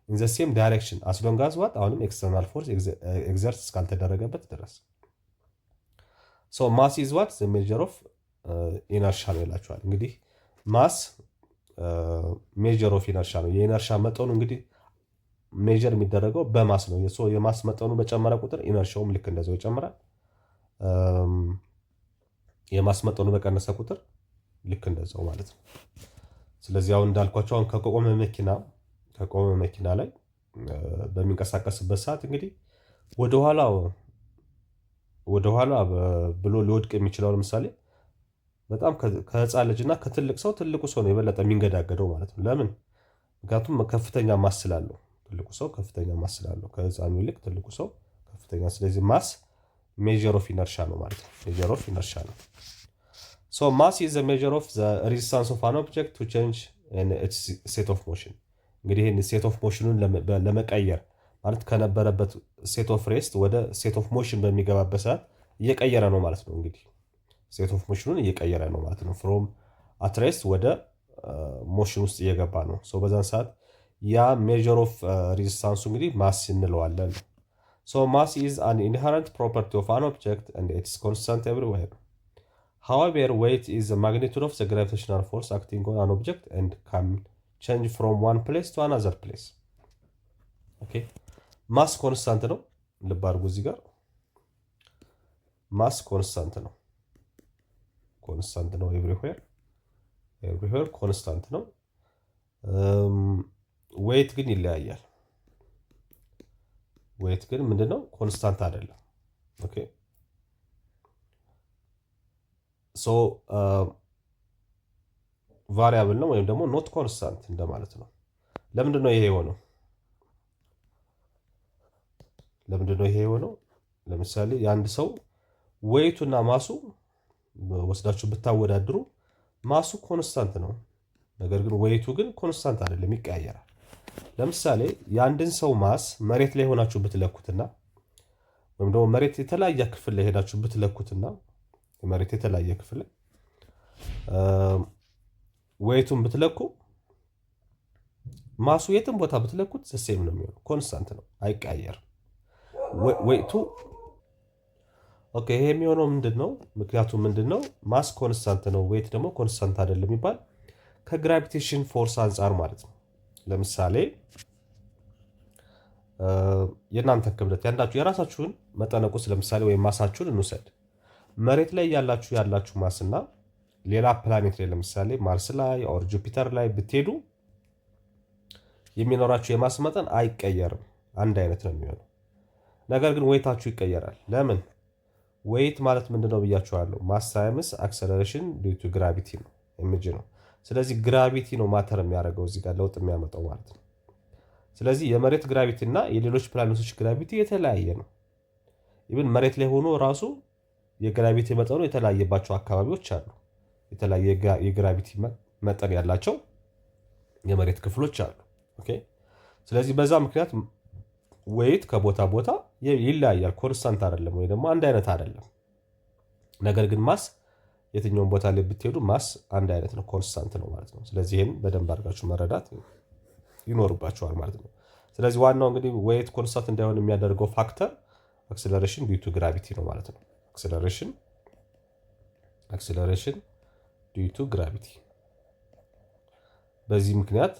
in the same direction as long as what አሁንም external force exert እስካልተደረገበት ድረስ። so mass is what the measure of inertia ነው ይላችኋል። እንግዲህ ማስ measure of inertia ነው። የኢነርሻ መጠኑ እንግዲህ ሜጀር የሚደረገው በማስ ነው። የማስ መጠኑ በጨመረ ቁጥር ኢነርሻውም ልክ እንደዛው ይጨምራል። የማስ መጠኑ በቀነሰ ቁጥር ልክ እንደዛው ማለት ነው። ስለዚህ አሁን እንዳልኳቸው አሁን ከቆመ መኪና ላይ በሚንቀሳቀስበት ሰዓት እንግዲህ ወደ ኋላው ወደኋላ ብሎ ሊወድቅ የሚችለው ለምሳሌ በጣም ከህፃን ልጅና ከትልቅ ሰው ትልቁ ሰው ነው የበለጠ የሚንገዳገደው ማለት ነው። ለምን? ምክንያቱም ከፍተኛ ማስ ስላለው፣ ትልቁ ሰው ከፍተኛ ማስ ስላለው ከህፃኑ ይልቅ ትልቁ ሰው ከፍተኛ። ስለዚህ ማስ ሜጀር ኦፍ ኢነርሻ ነው ማለት ነው። ሜጀር ኦፍ ኢነርሻ ነው። ሶ ማስ ኢዝ ዘ ሜጀር ኦፍ ዘ ሬዚስታንስ ኦፍ አን ኦብጀክት ቱ ቼንጅ ኢትስ ሴት ኦፍ ሞሽን። እንግዲህ ይህን ሴት ኦፍ ሞሽኑን ለመቀየር ማለት ከነበረበት ሴት ኦፍ ሬስት ወደ ሴት ኦፍ ሞሽን በሚገባበት ሰዓት እየቀየረ ነው ማለት ነው። እንግዲህ ሴት ኦፍ ሞሽኑን እየቀየረ ነው ማለት ነው። ፍሮም አት ሬስት ወደ ሞሽን ውስጥ እየገባ ነው። በዛን ሰዓት ያ ሜጀር ኦፍ ሬዚስታንሱ እንግዲህ ማስ እንለዋለን። ማስ ኢዝ አን ኢንሄረንት ፕሮፐርቲ ኦፍ አን ኦብጀክት ኤንድ ኢትስ ኮንስታንት ኤቭሪዌር። However, weight is the magnitude of the gravitational force acting on an object and can change from one place to another place. Okay. ማስ ኮንስታንት ነው። ልብ አድርጉ እዚህ ጋር ማስ ኮንስታንት ነው። ኮንስታንት ነው ኤቭሪዌር ኮንስታንት ነው። ዌይት ግን ይለያያል። ዌይት ግን ምንድነው? ኮንስታንት አይደለም። ኦኬ ቫሪያብል ነው ወይም ደግሞ ኖት ኮንስታንት እንደማለት ነው። ለምንድን ነው ይሄ የሆነው? ለምሳሌ የአንድ ሰው ዌይቱና ማሱ ወስዳችሁ ብታወዳድሩ ማሱ ኮንስታንት ነው፣ ነገር ግን ዌይቱ ግን ኮንስታንት አይደለም፣ ይቀያየራል። ለምሳሌ የአንድን ሰው ማስ መሬት ላይ ሆናችሁ ብትለኩትና ወይም ደግሞ መሬት የተለያየ ክፍል ላይ ሄዳችሁ ብትለኩትና መሬት የተለያየ ክፍል ላይ ዌይቱን ብትለኩ ማሱ የትም ቦታ ብትለኩት ሴም ነው የሚሆነው፣ ኮንስታንት ነው፣ አይቀያየርም ዌይቱ። ኦኬ ይሄ የሚሆነው ምንድነው? ምክንያቱም ምንድነው? ማስ ኮንስታንት ነው፣ ዌይት ደግሞ ኮንስታንት አይደለም የሚባል ከግራቪቴሽን ፎርስ አንጻር ማለት ነው። ለምሳሌ የእናንተ ክብደት ያንዳችሁ የራሳችሁን መጠነቁስ ለምሳሌ ወይም ማሳችሁን እንውሰድ። መሬት ላይ ያላችሁ ማስና ሌላ ፕላኔት ላይ ለምሳሌ ማርስ ላይ ኦር ጁፒተር ላይ ብትሄዱ የሚኖራችሁ የማስ መጠን አይቀየርም፣ አንድ አይነት ነው የሚሆነው። ነገር ግን ዌይታችሁ ይቀየራል። ለምን? ዌይት ማለት ምንድነው ብያችኋለሁ። ማስ ታይምስ አክሰለሬሽን ዲው ቱ ግራቪቲ ነው፣ ኤምጂ ነው። ስለዚህ ግራቪቲ ነው ማተር የሚያደርገው እዚህ ጋር ለውጥ የሚያመጣው ማለት ነው። ስለዚህ የመሬት ግራቪቲ እና የሌሎች ፕላኔቶች ግራቪቲ የተለያየ ነው። ኢቭን መሬት ላይ ሆኖ ራሱ የግራቪቲ መጠኑ የተለያየባቸው አካባቢዎች አሉ። የተለያየ የግራቪቲ መጠን ያላቸው የመሬት ክፍሎች አሉ። ኦኬ ስለዚህ በዛ ምክንያት ዌይት ከቦታ ቦታ ይለያያል፣ ኮንስታንት አይደለም ወይ ደግሞ አንድ አይነት አይደለም። ነገር ግን ማስ የትኛውን ቦታ ላይ ብትሄዱ ማስ አንድ አይነት ነው፣ ኮንስታንት ነው ማለት ነው። ስለዚህ ይሄን በደንብ አድርጋችሁ መረዳት ይኖርባችኋል ማለት ነው። ስለዚህ ዋናው እንግዲህ ዌይት ኮንስታንት እንዳይሆን የሚያደርገው ፋክተር አክሰለሬሽን ዲው ቱ ግራቪቲ ነው ማለት ነው። አክሰለሬሽን ዲው ቱ ግራቪቲ። በዚህ ምክንያት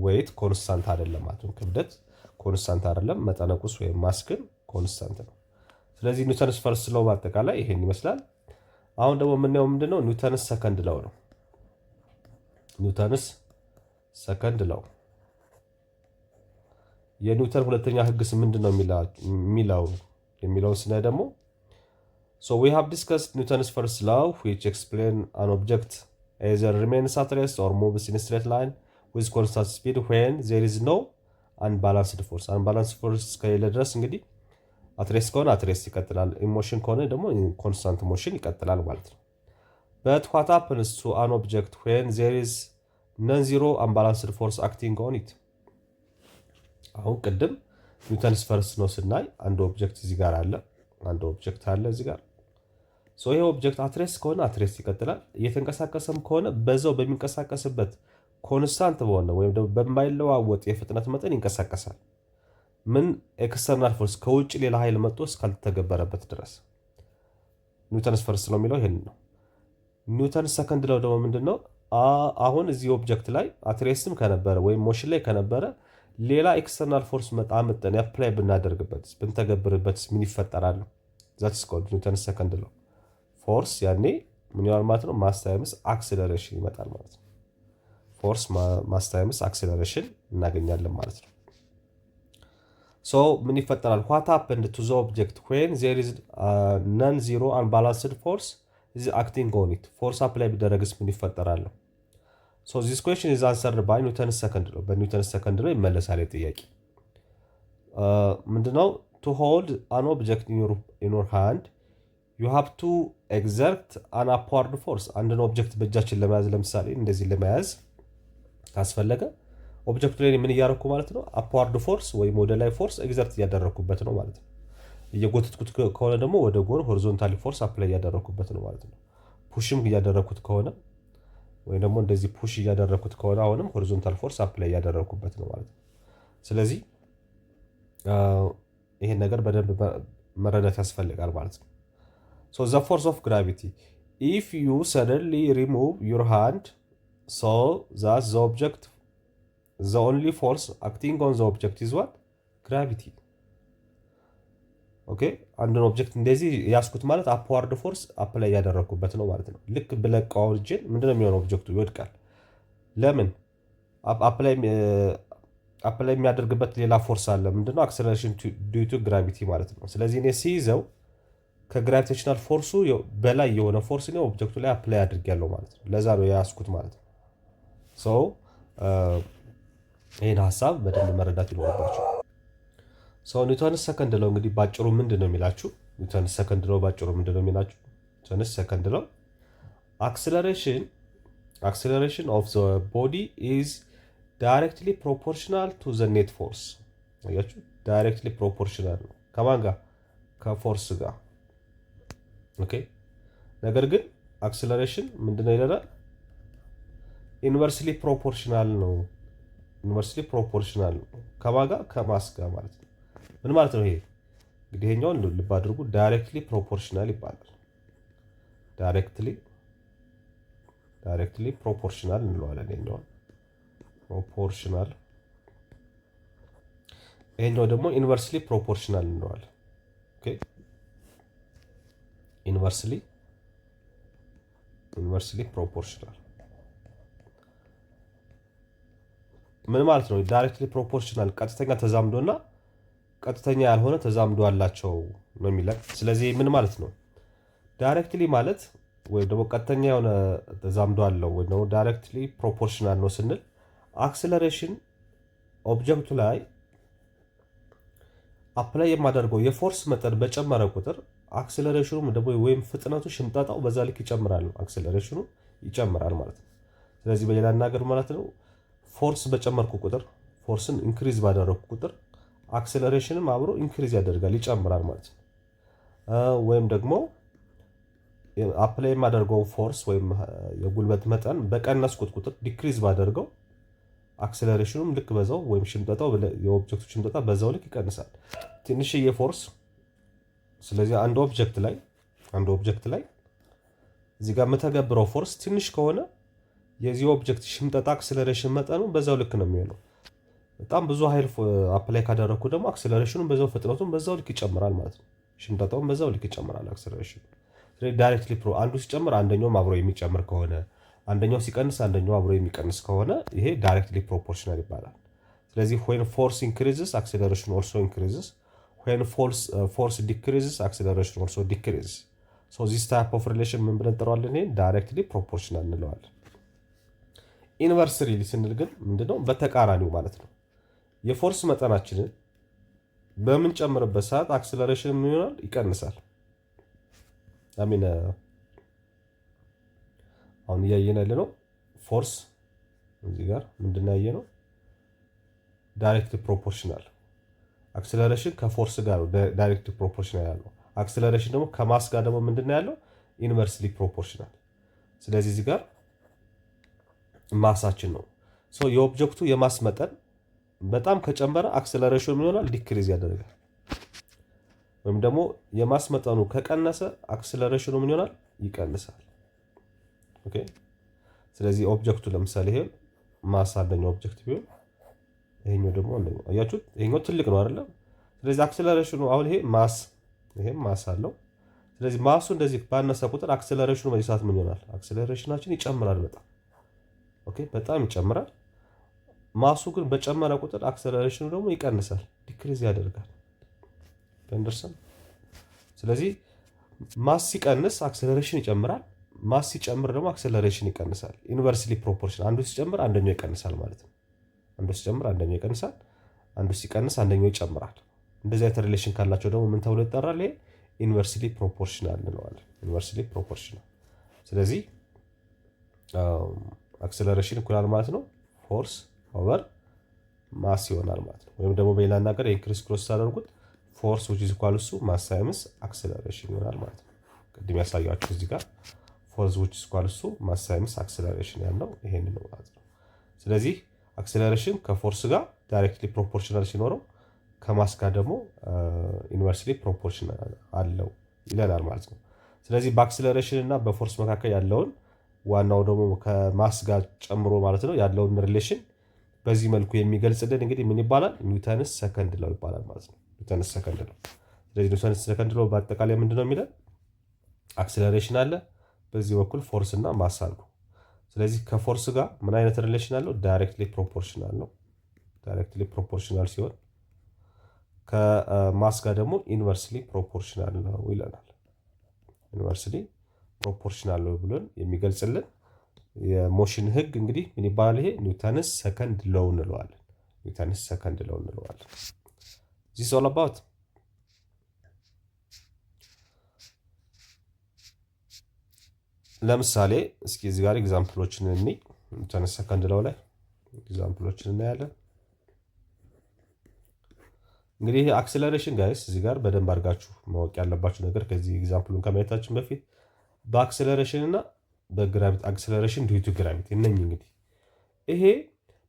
ዌይት ኮንስታንት አይደለም ማለት ነው። ክብደት ኮንስታንት አይደለም፣ መጠነቁስ ወይም ማስ ግን ኮንስታንት ነው። ስለዚህ ኒውተንስ ፈርስት ሎው በአጠቃላይ ይሄን ይመስላል። አሁን ደግሞ የምናየው ምንድነው? ኒውተንስ ሰከንድ ሎው ነው። ኒውተንስ ሰከንድ ሎው የኒውተን ሁለተኛ ህግስ ምንድነው የሚለው ስናይ ደግሞ we have discussed Newton's first law which explain an object either remains at rest or moves in a straight line with constant speed when there is no unbalanced force. unbalanced force ከሌለ ድረስ እንግዲህ አትሬስት ከሆነ አትሬስት ይቀጥላል፣ ኢሞሽን ከሆነ ደግሞ ኮንስታንት ሞሽን ይቀጥላል ማለት ነው። but what happens to an object when there is non-zero unbalanced force acting on it? አሁን ቅድም ኒውተንስ ፈርስት ነው ስናይ አንድ ኦብጀክት እዚህ ጋር አለ፣ እዚህ ጋር ይሄ ኦብጀክት አትሬስት ከሆነ አትሬስት ይቀጥላል፣ እየተንቀሳቀሰም ከሆነ በዛው በሚንቀሳቀስበት ኮንስታንት በሆነ ወይም ደግሞ በማይለዋወጥ የፍጥነት መጠን ይንቀሳቀሳል። ምን ኤክስተርናል ፎርስ ከውጭ ሌላ ኃይል መጥቶ እስካልተገበረበት ድረስ። ኒውተንስ ፈርስት ነው የሚለው ይሄን ነው። ኒውተንስ ሰከንድ ነው ደግሞ ምንድነው? አሁን እዚህ ኦብጀክት ላይ አትሬስትም ከነበረ ወይም ሞሽን ላይ ከነበረ ሌላ ኤክስተርናል ፎርስ መጣን ያፕላይ ብናደርግበት ብንተገብርበት ምን ይፈጠራል? ዛትስ ኮልድ ኒውተንስ ሰከንድ ነው። ፎርስ ያኔ ምን ይሆናል ማለት ነው? ማስ ታይምስ አክሰለሬሽን ይመጣል ማለት ነው። ፎርስ ማስ ታይምስ አክሰለሬሽን እናገኛለን ማለት ነው። ሶ ምን ይፈጠራል? ዋት ሃፕንድ ቱ ዘ ኦብጀክት ዌን ዜር ኢዝ ነን ዚሮ አንባላንስድ ፎርስ ኢዝ አክቲንግ ኦን ኢት። ፎርስ አፕላይ ቢደረግስ ምን ይፈጠራል? ሶ ዚስ ኩዌሽን ኢዝ አንሰርድ ባይ ኒውተንስ ሰከንድ ሎው። በኒውተንስ ሰከንድ ሎው ይመለሳል ጥያቄ። ምንድነው? ቱ ሆልድ አን ኦብጀክት ኢን ዮር ሃንድ ዩ ሃቭ ቱ ኤግዘርት አን አፕዋርድ ፎርስ። አንድን ኦብጀክት በእጃችን ለመያዝ ለምሳሌ እንደዚህ ለመያዝ ካስፈለገ ኦብጀክቱ ላይ ምን እያደረኩ ማለት ነው? አፕዋርድ ፎርስ ወይም ወደ ላይ ፎርስ ኤግዘርት እያደረኩበት ነው ማለት ነው። እየጎተትኩት ከሆነ ደግሞ ወደ ጎን ሆሪዞንታሊ ፎርስ አፕላይ እያደረኩበት ነው ማለት ነው። ፑሽም እያደረኩት ከሆነ ወይም ደግሞ እንደዚህ ፑሽ እያደረኩት ከሆነ አሁንም ሆሪዞንታል ፎርስ አፕላይ እያደረኩበት ነው ማለት ነው። ስለዚህ ይሄን ነገር በደንብ መረዳት ያስፈልጋል ማለት ነው። ሶ ዘ ፎርስ ኦፍ ግራቪቲ ኢፍ ዩ ሰደንሊ ሪሙቭ ዩር ሃንድ ሶ ዛት ዘ ኦብጀክት ዘ ኦንሊ ፎርስ አክቲንግ ኦን ዘ ኦብጀክት ኢዝ ዋት? ግራቪቲ። ኦኬ አንድን ኦብጀክት እንደዚህ ያስኩት ማለት አፕዋርድ ፎርስ አፕላይ ያደረኩበት ነው ማለት ነው። ልክ ብለቀው እጄን ምንድነው የሚሆነው? ኦብጀክቱ ይወድቃል። ለምን? አፕላይ የሚያደርግበት ሌላ ፎርስ አለ። ምንድነው? አክሰለሬሽን ዲዩ ቱ ግራቪቲ ማለት ነው። ስለዚህ እኔ ሲይዘው ከግራቪቴሽናል ፎርሱ በላይ የሆነ ፎርስ ነው ኦብጀክቱ ላይ አፕላይ አድርጌያለሁ ማለት ነው። ለዛ ነው ያስኩት ማለት ነው። ሶ ይህን ሀሳብ በደንብ መረዳት ይኖርባቸው። ሰው ኒውተንስ ሰከንድ ሎው እንግዲህ ባጭሩ ምንድን ነው የሚላችሁ? ኒውተንስ ሰከንድ ሎው ባጭሩ ምንድን ነው የሚላችሁ? ኒውተንስ ሰከንድ ሎው አክሰለሬሽን ኦፍ ዘ ቦዲ ኢዝ ዳይሬክትሊ ፕሮፖርሽናል ቱ ዘ ኔት ፎርስ። አያችሁ፣ ዳይሬክትሊ ፕሮፖርሽናል ነው ከማን ጋር? ከፎርስ ጋር። ኦኬ ነገር ግን አክሰለሬሽን ምንድነው ይለናል? ኢንቨርስሊ ፕሮፖርሽናል ነው። ኢንቨርስሊ ፕሮፖርሽናል ነው ከማን ጋር? ከማስ ጋር ማለት ነው። ምን ማለት ነው ይሄ? እንግዲህ ይሄኛውን ልብ አድርጉ። ዳይሬክትሊ ፕሮፖርሽናል ይባላል። ዳይሬክትሊ ፕሮፖርሽናል እንለዋለን። ይሄኛውን ፕሮፖርሽናል፣ ይሄኛው ደግሞ ኢንቨርስሊ ፕሮፖርሽናል እንለዋለን። ኦኬ ኢንቨርስሊ ፕሮፖርሽናል ምን ማለት ነው? ዳይሬክትሊ ፕሮፖርሽናል ቀጥተኛ ተዛምዶና ቀጥተኛ ያልሆነ ተዛምዶ አላቸው ነው የሚለው። ስለዚህ ምን ማለት ነው? ዳይሬክትሊ ማለት ወይም ደግሞ ቀጥተኛ የሆነ ተዛምዶ አለው ወይም ደግሞ ዳይሬክትሊ ፕሮፖርሽናል ነው ስንል አክሰለሬሽን ኦብጀክቱ ላይ አፕላይ የማደርገው የፎርስ መጠን በጨመረ ቁጥር አክሰለሬሽኑ ወይም ፍጥነቱ ሽምጠጣው በዛ ልክ ይጨምራል። አክሰለሬሽኑ ይጨምራል ማለት ነው። ስለዚህ በሌላ አናገር ማለት ነው ፎርስ በጨመርኩ ቁጥር ፎርስን ኢንክሪዝ ባደረኩ ቁጥር አክሰለሬሽንም አብሮ ኢንክሪዝ ያደርጋል ይጨምራል ማለት ነው። ወይም ደግሞ አፕላይ የማደርገው ፎርስ ወይም የጉልበት መጠን በቀነስኩት ቁጥር ዲክሪዝ ባደርገው አክሰለሬሽኑም ልክ በዛው ወይም ሽምጠጣው የኦብጀክቱ ሽምጠጣ በዛው ልክ ይቀንሳል። ትንሽዬ ፎርስ ስለዚህ አንድ ኦብጀክት ላይ እዚህ ጋር የምተገብረው ፎርስ ትንሽ ከሆነ የዚህ ኦብጀክት ሽምጠጣ አክሰለሬሽን መጠኑ በዛው ልክ ነው የሚሆነው። በጣም ብዙ ኃይል አፕላይ ካደረኩ ደግሞ አክሰለሬሽኑን በዛው ፍጥነቱን በዛው ልክ ይጨምራል ማለት ነው። ሽምጠጣውን በዛው ልክ ይጨምራል አክሰለሬሽኑ። ስለዚህ ዳይሬክትሊ አንዱ ሲጨምር አንደኛውም አብሮ የሚጨምር ከሆነ አንደኛው ሲቀንስ አንደኛው አብሮ የሚቀንስ ከሆነ ይሄ ዳይሬክትሊ ፕሮፖርሽናል ይባላል። ስለዚህ when force increases acceleration also increases, when force decreases acceleration also decreases. so this type of relation ምን ብለን እንጠራዋለን? ይሄ ዳይሬክትሊ ፕሮፖርሽናል እንለዋለን። ኢንቨርስሊ ስንል ግን ምንድነው? በተቃራኒው ማለት ነው። የፎርስ መጠናችንን በምንጨምርበት ሰዓት አክሰለሬሽን ምን ይሆናል? ይቀንሳል። አሁን እያየን ያለ ነው ፎርስ እዚህ ጋር ምንድነው ያየነው? ዳይሬክትሊ ፕሮፖርሽናል አክሰለሬሽን ከፎርስ ጋር ነው ዳይሬክትሊ ፕሮፖርሽናል ያለው። አክሰለሬሽን ደግሞ ከማስ ጋር ደግሞ ምንድነው ያለው? ኢንቨርስሊ ፕሮፖርሽናል። ስለዚህ እዚህ ጋር ማሳችን ነው። የኦብጀክቱ የማስ መጠን በጣም ከጨመረ አክሰለሬሽኑ ምን ይሆናል? ዲክሪዝ ያደርጋል። ወይም ደግሞ የማስ መጠኑ ከቀነሰ አክሰለሬሽኑ ምን ይሆናል? ይቀንሳል። ኦኬ ስለዚህ ኦብጀክቱ ለምሳሌ ይሄ ማስ አንደኛው ኦብጀክት ቢሆን ይሄኛው ደግሞ አንደኛው፣ አያችሁት? ይሄኛው ትልቅ ነው አይደለም? ስለዚህ አክሰለሬሽኑ አሁን ይሄም ማስ አለው። ስለዚህ ማሱ እንደዚህ ባነሰ ቁጥር አክሰለሬሽኑ በዚህ ሰዓት ምን ይሆናል? አክሰለሬሽናችን ይጨምራል በጣም በጣም ይጨምራል። ማሱ ግን በጨመረ ቁጥር አክሰለሬሽኑ ደግሞ ይቀንሳል፣ ዲክሪዝ ያደርጋል። አንደርሰን። ስለዚህ ማስ ሲቀንስ አክሰለሬሽን ይጨምራል። ማስ ሲጨምር ደግሞ አክሰለሬሽን ይቀንሳል። ኢንቨርስሊ ፕሮፖርሽን፣ አንዱ ሲጨምር አንደኛው ይቀንሳል ማለት ነው። አንዱ ሲጨምር አንደኛው ይቀንሳል፣ አንዱ ሲቀንስ አንደኛው ይጨምራል። እንደዚህ አይነት ሪሌሽን ካላቸው ደግሞ ምን ተብሎ ይጠራል? ይሄ ኢንቨርስሊ ፕሮፖርሽናል እንለዋለን። ኢንቨርስሊ ፕሮፖርሽናል። ስለዚህ አክሰለሬሽን እኩላል ማለት ነው ፎርስ ኦቨር ማስ ይሆናል ማለት ነው። ወይም ደግሞ በሌላ ነገር ኢንክሪስ ክሮስ ታደርጉት ፎርስ which is equal to ማስ ታይምስ አክሰለሬሽን ይሆናል ማለት ነው። ቅድም ያሳያችሁ እዚህ ጋር ፎርስ which is equal to ማስ ታይምስ አክሰለሬሽን ያለው ይሄን ነው ማለት ነው። ስለዚህ አክሰለሬሽን ከፎርስ ጋር ዳይሬክትሊ ፕሮፖርሽናል ሲኖረው ከማስ ጋር ደግሞ ኢንቨርስሊ ፕሮፖርሽናል አለው ይለናል ማለት ነው። ስለዚህ በአክሰለሬሽን እና በፎርስ መካከል ያለውን ዋናው ደግሞ ከማስ ጋር ጨምሮ ማለት ነው ያለውን ሪሌሽን በዚህ መልኩ የሚገልጽልን እንግዲህ ምን ይባላል? ኒውተንስ ሰከንድ ሎው ይባላል ማለት ነው። ኒውተንስ ሰከንድ ሎው። ስለዚህ ኒውተንስ ሰከንድ ሎው በአጠቃላይ ምንድነው የሚለን? አክሰለሬሽን አለ፣ በዚህ በኩል ፎርስ እና ማስ አሉ። ስለዚህ ከፎርስ ጋር ምን አይነት ሪሌሽን አለው? ዳይሬክትሊ ፕሮፖርሽናል ነው። ዳይሬክትሊ ፕሮፖርሽናል ሲሆን ከማስ ጋር ደግሞ ኢንቨርስሊ ፕሮፖርሽናል ነው ይለናል። ኢንቨርስሊ ፕሮፖርሽናል ነው ብለን የሚገልጽልን የሞሽን ህግ እንግዲህ ምን ይባላል? ይሄ ኒውተንስ ሰከንድ ሎው እንለዋለን። ኒውተንስ ሰከንድ ሎው እንለዋለን። ዚስ ኦል አባውት ለምሳሌ እስኪ እዚህ ጋር ኤግዛምፕሎችን እንይ። ኒውተንስ ሰከንድ ሎው ላይ ኤግዛምፕሎችን እናያለን። እንግዲህ አክሰለሬሽን ጋይስ እዚህ ጋር በደንብ አድርጋችሁ ማወቅ ያለባችሁ ነገር ከዚህ ኤግዛምፕሉን ከማየታችን በፊት በአክሰለሬሽን እና በግራቪቲ አክሰለሬሽን ዲዩ ቱ ግራቪቲ እነኚህ እንግዲህ ይሄ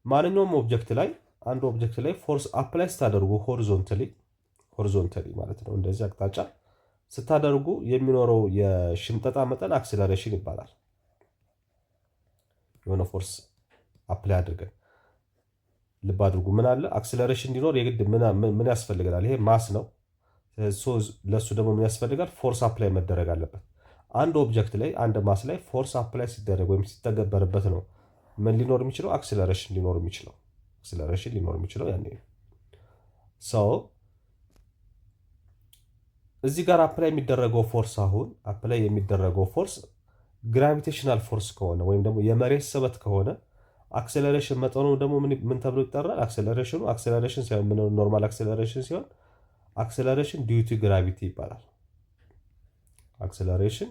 ማንኛውም ኦብጀክት ላይ አንድ ኦብጀክት ላይ ፎርስ አፕላይ ስታደርጉ ሆሪዞንታሊ ማለት ነው እንደዚህ አቅጣጫ ስታደርጉ የሚኖረው የሽምጠጣ መጠን አክሰለሬሽን ይባላል። የሆነ ፎርስ አፕላይ አድርገን ልብ አድርጉ ምን አለ አክሰለሬሽን እንዲኖር የግድ ምን ያስፈልጋል? ይሄ ማስ ነው። ለሱ ደግሞ ምን ያስፈልጋል? ፎርስ አፕላይ መደረግ አለበት። አንድ ኦብጀክት ላይ አንድ ማስ ላይ ፎርስ አፕላይ ሲደረግ ወይም ሲተገበርበት ነው ምን ሊኖር የሚችለው? አክሰለሬሽን ሊኖር የሚችለው። አክሰለሬሽን ሊኖር የሚችለው ያኔ ሰው እዚህ ጋር አፕላይ የሚደረገው ፎርስ አፕላይ የሚደረገው ፎርስ ግራቪቴሽናል ፎርስ ከሆነ ወይም ደግሞ የመሬት ስበት ከሆነ አክሰለሬሽን መጠኑ ደግሞ ምን ተብሎ ይጠራል? አክሰለሬሽን ሳይሆን ኖርማል አክሰለሬሽን ሲሆን አክሰለሬሽን ዲዩ ቱ ግራቪቲ ይባላል። አክሰለሬሽን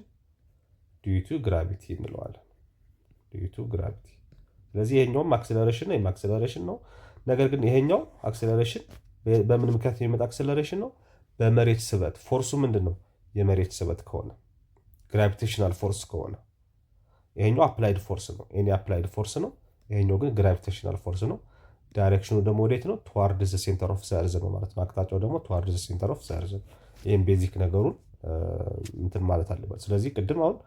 ዲዩ ቱ ግራቪቲ እንለዋለን። ዲዩ ቱ ግራቪቲ። ስለዚህ ይሄኛውም አክሰለሬሽን ነው፣ አክሰለሬሽን ነው። ነገር ግን ይሄኛው አክሰለሬሽን በምን ምክንያት የሚመጣ አክሰለሬሽን ነው? በመሬት ስበት። ፎርሱ ምንድን ነው? የመሬት ስበት ከሆነ ግራቪቴሽናል ፎርስ ከሆነ ይሄኛው አፕላይድ ፎርስ ነው። ይሄ አፕላይድ ፎርስ ነው። ይሄኛው ግን ግራቪቴሽናል ፎርስ ነው። ዳይሬክሽኑ ደግሞ ወዴት ነው? ቱዋርድ ዘ ሴንተር ኦፍ ዘ እርዝ ነው ማለት ነው። አቅጣጫው ደግሞ ቱዋርድ ዘ ሴንተር ኦፍ ዘ እርዝ ነው። ይሄን ቤዚክ ነገሩን እንትን ማለት አለበት። ስለዚህ ቅድም አሁን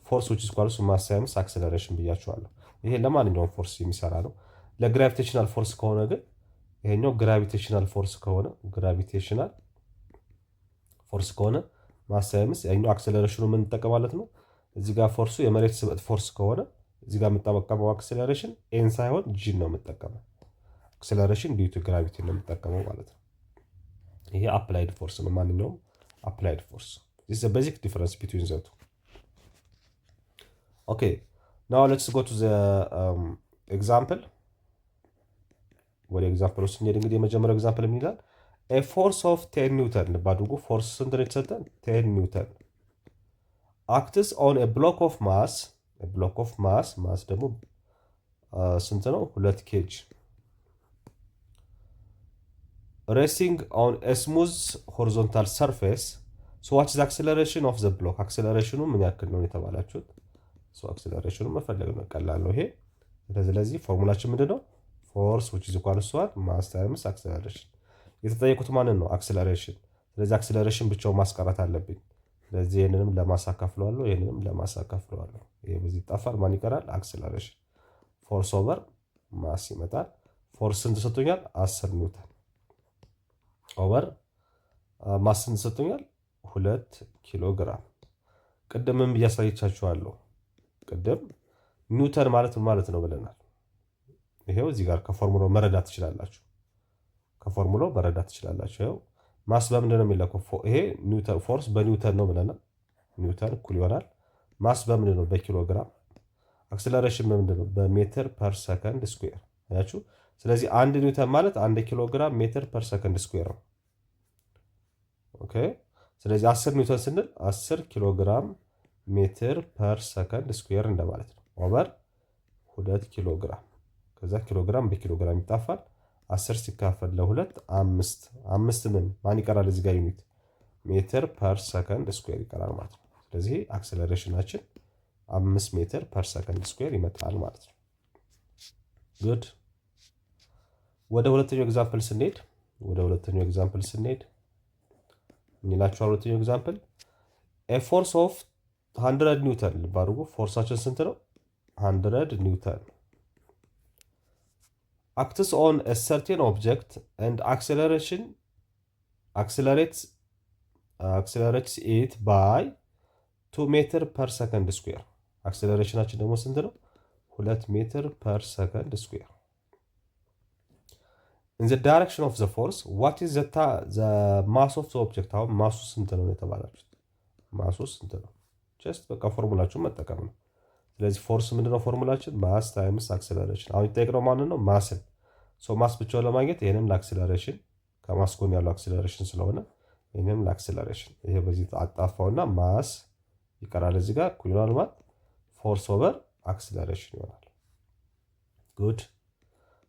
ፎርስ which is equal to mass times acceleration ብያችኋለሁ። ይሄ ለማንኛውም ፎርስ የሚሰራ ነው። ለግራቪቴሽናል ፎርስ ከሆነ ግን ይሄኛው ግራቪቴሽናል ፎርስ ከሆነ ማስ ታይምስ ያኛው አክሰለሬሽኑ ምን እንጠቀም ማለት ነው። እዚህ ጋር ፎርሱ የመሬት ስበት ፎርስ ከሆነ እዚህ ጋር የምጠቀመው አክሰለሬሽን ኤን ሳይሆን ጂን ነው የምጠቀመው። አክሰለሬሽን ዲዩ ቱ ግራቪቲ ነው የምጠቀመው ማለት ነው። ይሄ አፕላይድ ፎርስ ነው። ማንኛውም አፕላይድ ፎርስ this is the basic difference between the two. Okay, now let's go to the example. ወደ ኤግዛምፕል ውስጥ እንግዲህ የመጀመሪያው ኤግዛምፕል ምን ይላል? a force of 10 ኒውተን ባድርጉ ፎርስ ስንት ነው የተሰጠን? 10 ኒውተን acts on a block of mass ማስ ደግሞ ስንት ነው? 2 ኬጂ resting on a smooth horizontal surface. So what is the acceleration of the block? አክሰለሬሽኑ ምን ያክል ነው የተባላችሁት? ሶ አክሰለሬሽኑ መፈለግ ነው፣ ቀላል ነው ይሄ። ስለዚህ ፎርሙላችን ምንድነው? ፎርስ which is equal to mass times acceleration። የተጠየቁት ማንን ነው? አክሰለሬሽን። ስለዚህ አክሰለሬሽን ብቻው ማስቀረት አለብኝ። ስለዚህ ይሄንንም ለማሳካፍለዋለሁ፣ ይሄንንም ለማሳካፍለዋለሁ። ይሄ በዚህ ጠፋል፣ ማን ይቀራል? አክሰለሬሽን። ፎርስ ኦቨር ማስ ይመጣል። ፎርስ ስንት ሰጥቶኛል? 10 ኒውተን ኦቨር ማስ ስንት ሰጥቶኛል? 2 ኪሎ ግራም። ቅድምም እያሳየቻችኋለሁ። ቅድም ኒውተን ማለት ማለት ነው ብለናል። ይሄው እዚህ ጋር ከፎርሙላው መረዳት ትችላላችሁ። ከፎርሙላው መረዳት ትችላላችሁ። ይኸው ማስ በምንድን ነው የሚለካው? ይሄ ኒውተን ፎርስ በኒውተን ነው ብለናል። ኒውተን እኩል ይሆናል ማስ በምንድን ነው? በኪሎ ግራም። አክሰለሬሽን በምንድን ነው? በሜትር ፐር ሰከንድ ስኩዌር። አያችሁ። ስለዚህ 1 ኒውተን ማለት 1 ኪሎ ግራም ሜትር ፐር ሰከንድ ስኩዌር ነው። ኦኬ። ስለዚህ 10 ኒውተን ስንል 10 ኪሎ ግራም ሜትር ፐር ሰከንድ ስኩዌር እንደማለት ነው። ኦቨር 2 ኪሎ ግራም። ከዛ ኪሎ ግራም በኪሎ ግራም ይጣፋል። 10 ሲካፈል ለ2 5 5 ማን ይቀራል? እዚህ ጋር ዩኒት ሜትር ፐር ሰከንድ ስኩዌር ይቀራል ማለት ነው። ስለዚህ አክሰለሬሽናችን 5 ሜትር ፐር ሰከንድ ስኩዌር ይመጣል ማለት ነው። ጉድ። ወደ ሁለተኛው ኤግዛምፕል ስንሄድ ምን ይላችኋል? ሁለተኛው ኤግዛምፕል ኤ ፎርስ ኦፍ 100 ኒውተን ባድርጉ። ፎርሳችን ስንት ነው? 100 ኒውተን acts on a certain object and accelerates it by 2 ሜትር ፐር ሰከንድ ስኩዌር። አክሰለሬሽናችን ደግሞ ስንት ነው? 2 ሜትር ፐር ሰከንድ ስኩዌር። in the direction of the force what is the mass of the object? አሁን ማሱ ስንት ነው የተባላችሁት? ማሱ ስንት ነው? ጀስት በቃ ፎርሙላችሁን መጠቀም ነው። ስለዚህ ፎርስ ምንድነው? ፎርሙላችን ማስ ታይምስ አክሰለሬሽን። አሁን ይጠይቅነው ማንን ነው? ማስን። ማስ ብቻውን ለማግኘት ይሄንም ለአክሰለሬሽን ከማስ ጎን ያለው አክሰለሬሽን ስለሆነ ይሄንም ለአክሰለሬሽን ይሄ በዚህ አጣፋውና ማስ ይቀራል እዚህ ጋር እኩል ይሆናል ማለት ፎርስ ኦቨር አክሰለሬሽን ይሆናል። ጉድ።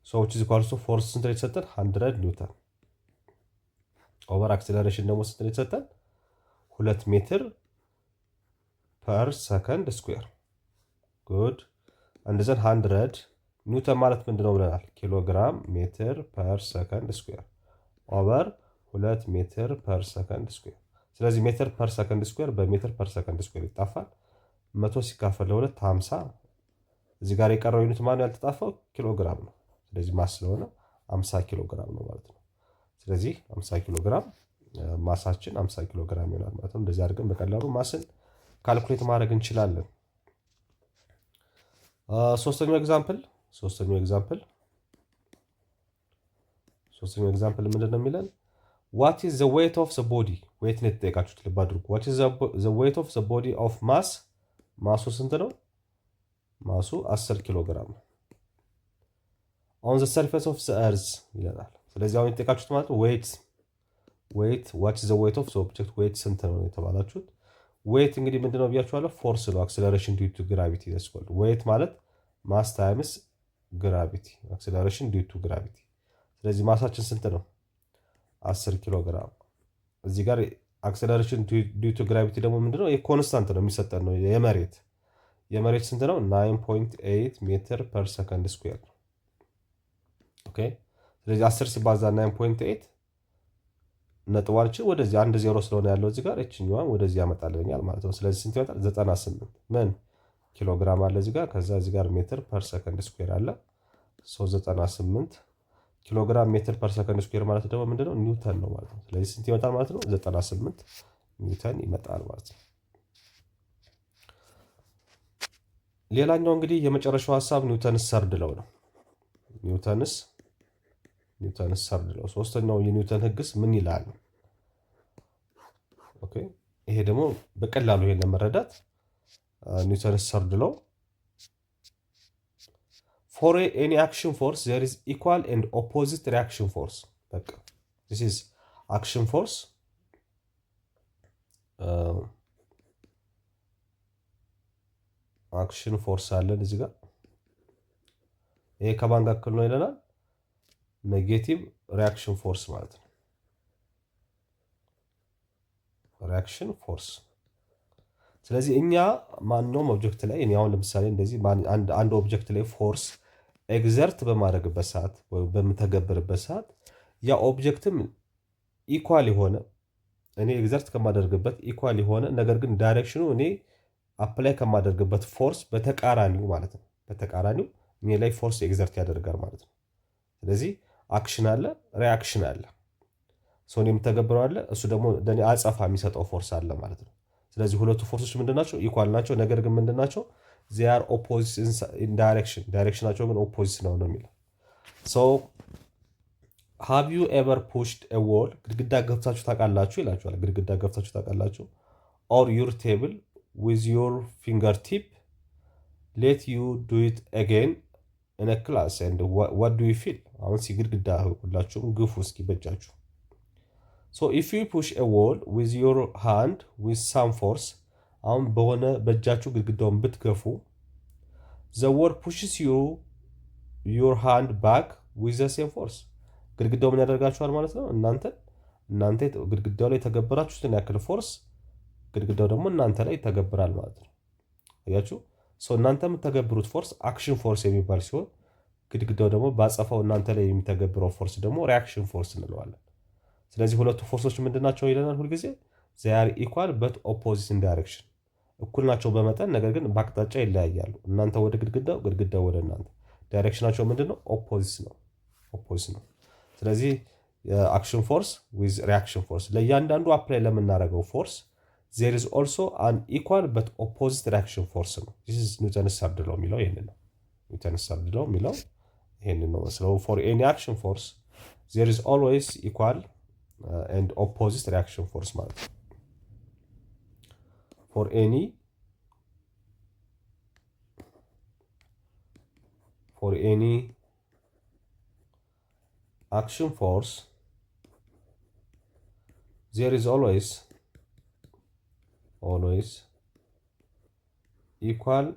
which is equal to ፎርስ ስንት ነው የተሰጠን? 100 ኒውተን ኦቨር አክሰለሬሽን ደግሞ ስንት ነው የተሰጠን? 2 ሜትር ፐር ሰከንድ ስኩዌር። ጉድ። እንደዘን 100 ኒውተን ማለት ምንድነው ብለናል? ኪሎ ግራም ሜትር ፐር ሰከንድ ስኩዌር ኦቨር 2 ሜትር ፐር ሰከንድ ስኩዌር። ስለዚህ ሜትር ፐር ሰከንድ ስኩዌር በሜትር ፐር ሰከንድ ስኩዌር ይጣፋል። 100 ሲካፈል ለ2 50። እዚህ ጋር የቀረው ዩኒት ማን ያልተጣፋው? ኪሎ ግራም ነው። ስለዚህ ማስ ስለሆነ 50 ኪሎ ግራም ነው ማለት ነው። ስለዚህ 50 ኪሎ ግራም ማሳችን 50 ኪሎ ግራም ይሆናል ማለት ነው። እንደዚህ አድርገን በቀላሉ ማስን ካልኩሌት ማድረግ እንችላለን። ሶስተኛው ኤግዛምፕል ምንድን ነው የሚለን? ዋት ኢዝ ዘ ዌይት ኦፍ ዘ ቦዲ። ዌይት ነው የተጠየቃችሁት፣ ልብ አድርጉ። ዋት ኢዝ ዘ ዌይት ኦፍ ዘ ቦዲ ኦፍ ማስ። ማሱ ስንት ነው? ማሱ 10 ኪሎ ግራም ነው። ኦን ዘ ሰርፌስ ኦፍ ዘ እርዝ ይለናል። ስለዚህ አሁን የተጠየቃችሁት ማለት ነው ዌይት ዋት ኢዝ ዘ ዌይት ኦፍ ዘ ኦብጀክት። ዌይት ስንት ነው የተባላችሁት። ዌይት እንግዲህ ምንድን ነው ብያችኋለሁ? ፎርስ ነው። አክሰለሬሽን ዲው ቱ ግራቪቲ ይመስላል። ዌይት ማለት ማስ ታይምስ ግራቪቲ፣ አክሰለሬሽን ዲው ቱ ግራቪቲ። ስለዚህ ማሳችን ስንት ነው? 10 ኪሎ ግራም። እዚህ ጋር አክሰለሬሽን ዲው ቱ ግራቪቲ ደግሞ ምንድነው? የኮንስታንት ነው የሚሰጠን ነው። የመሬት ስንት ነው? 9.8 ሜትር ፐር ሰከንድ ስኩዌር ነው። ኦኬ። ስለዚህ 10 ሲባዛ 9.8 ነጥባችን ወደዚህ 10 ስለሆነ ያለው እዚህ ጋር እችኛዋን ወደዚህ ያመጣልኛል ማለት ነው። ስለዚህ ስንት ይመጣል? 98 ምን ኪሎ ግራም አለ እዚህ ጋር። ከዛ እዚህ ጋር ሜትር ፐር ሰከንድ ስኩዌር አለ። 98 ኪሎ ግራም ሜትር ፐር ሰከንድ ስኩዌር ማለት ደግሞ ምንድነው? ኒውተን ነው ማለት ነው። ስለዚህ ስንት ይመጣል ማለት ነው? 98 ኒውተን ይመጣል ማለት ነው። ሌላኛው እንግዲህ የመጨረሻው ሐሳብ ኒውተንስ ሰርድ ሎው ነው። ኒውተንስ ሰርድ ሎው ሶስተኛው የኒውተን ህግስ ምን ይላል? ኦኬ። ይሄ ደግሞ በቀላሉ ይሄን ለመረዳት ኒውተንስ ሰርድ ሎው for any action force there is equal and opposite reaction force. በቃ this is action force አለን እዚህ ጋር። ይሄ ከማን ጋር እኩል ነው ይለናል? ኔጌቲቭ ሪአክሽን ፎርስ ማለት ነው። ሪአክሽን ፎርስ። ስለዚህ እኛ ማንኛውም ኦብጀክት ላይ እኔ አሁን ለምሳሌ እንደዚህ አንድ ኦብጀክት ላይ ፎርስ ኤግዘርት በማድረግበት ሰዓት ወይ በምተገብርበት ሰዓት ያ ኦብጀክትም ኢኳል የሆነ እኔ ኤግዘርት ከማደርግበት ኢኳል የሆነ ነገር ግን ዳይሬክሽኑ እኔ አፕላይ ከማደርግበት ፎርስ በተቃራኒው ማለት ነው። በተቃራኒው እኔ ላይ ፎርስ ኤግዘርት ያደርጋል ማለት ነው። ስለዚህ አክሽን አለ፣ ሪአክሽን አለ። ሰው የምተገብረው አለ፣ እሱ ደግሞ ለኔ አጸፋ የሚሰጠው ፎርስ አለ ማለት ነው። ስለዚህ ሁለቱ ፎርሶች ምንድናቸው? ኢኳል ናቸው። ነገር ግን ምንድናቸው? they are opposite in direction። ዳይሬክሽናቸው ግን ኦፖዚት ነው የሚለው። ሃቭ ዩ ኤቨር ፑሽድ ኤ ዎል ግድግዳ ገፍታችሁ ታውቃላችሁ ይላችኋል። ግድግዳ ገፍታችሁ ታውቃላችሁ? ኦር ዩር ቴብል ዊዝ ዩር ፊንገር ቲፕ ሌት ዩ ዱ ኢት አጌን ኢን ክላስ ኤንድ ዋት ዱ ዩ ፊል። አሁን ግድግዳ ሁላችሁም ግፉ እስኪ በእጃችሁ። ሶ ኢፍ ዩ ፑሽ ኤ ዎል ዊዝ ዩር ሃንድ ዊዝ ሳም ፎርስ፣ አሁን በሆነ በእጃችሁ ግድግዳውን ብትገፉ ዘ ዎል ፑሽስ ዩር ሃንድ ባክ ዊዝ ዘ ሴም ፎርስ፣ ግድግዳው ምን ያደርጋችኋል ማለት ነው? እናንተ ግድግዳው ላይ የተገበራችሁትን ያክል ፎርስ ግድግዳው ደግሞ እናንተ ላይ ይተገብራል ማለት ነው። አያችሁ? እናንተ የምትተገብሩት ፎርስ አክሽን ፎርስ የሚባል ሲሆን ግድግዳው ደግሞ ባጸፋው እናንተ ላይ የሚተገብረው ፎርስ ደግሞ ሪያክሽን ፎርስ እንለዋለን። ስለዚህ ሁለቱ ፎርሶች ምንድናቸው ይለናል ሁልጊዜ? they are equal but opposite in direction፣ እኩል ናቸው በመጠን ነገር ግን በአቅጣጫ ይለያያሉ። እናንተ ወደ ግድግዳው ወደ እናንተ። ዳይሬክሽናቸው ምንድነው? ኦፖዚት ነው። ስለዚህ የአክሽን ፎርስ ዊዝ ሪያክሽን ፎርስ ለእያንዳንዱ አፕላይ ለምናደርገው ፎርስ there is also an equal but opposite reaction force ነው። this is ኒውተንስ ሰርድ ሎው የሚለው ይሄንን ነው። ኒውተንስ ሰርድ ሎው የሚለው ይሄንን ነው። so for any action force there is always equal and opposite reaction force ማለት ነው። for any action force there is always equal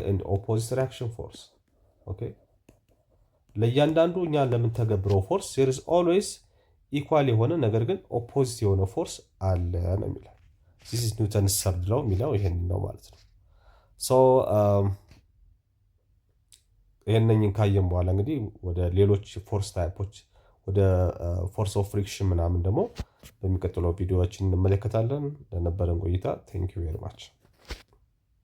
and opposite reaction force። ኦኬ ለእያንዳንዱ እኛ ለምንተገብረው ፎርስ there is always equal የሆነ ነገር ግን ኦፖዚት የሆነ ፎርስ አለ ነው የሚለው። this is ኒውተንስ ሰርድ ሎው የሚለው ይሄንን ነው ማለት ነው። so ይሄንን ካየን በኋላ እንግዲህ ወደ ሌሎች ፎርስ ታይፖች ወደ ፎርስ ኦፍ ፍሪክሽን ምናምን ደግሞ በሚቀጥለው ቪዲዮዎችን እንመለከታለን። ለነበረን ቆይታ ቴንክ ዩ ቬሪ ማች።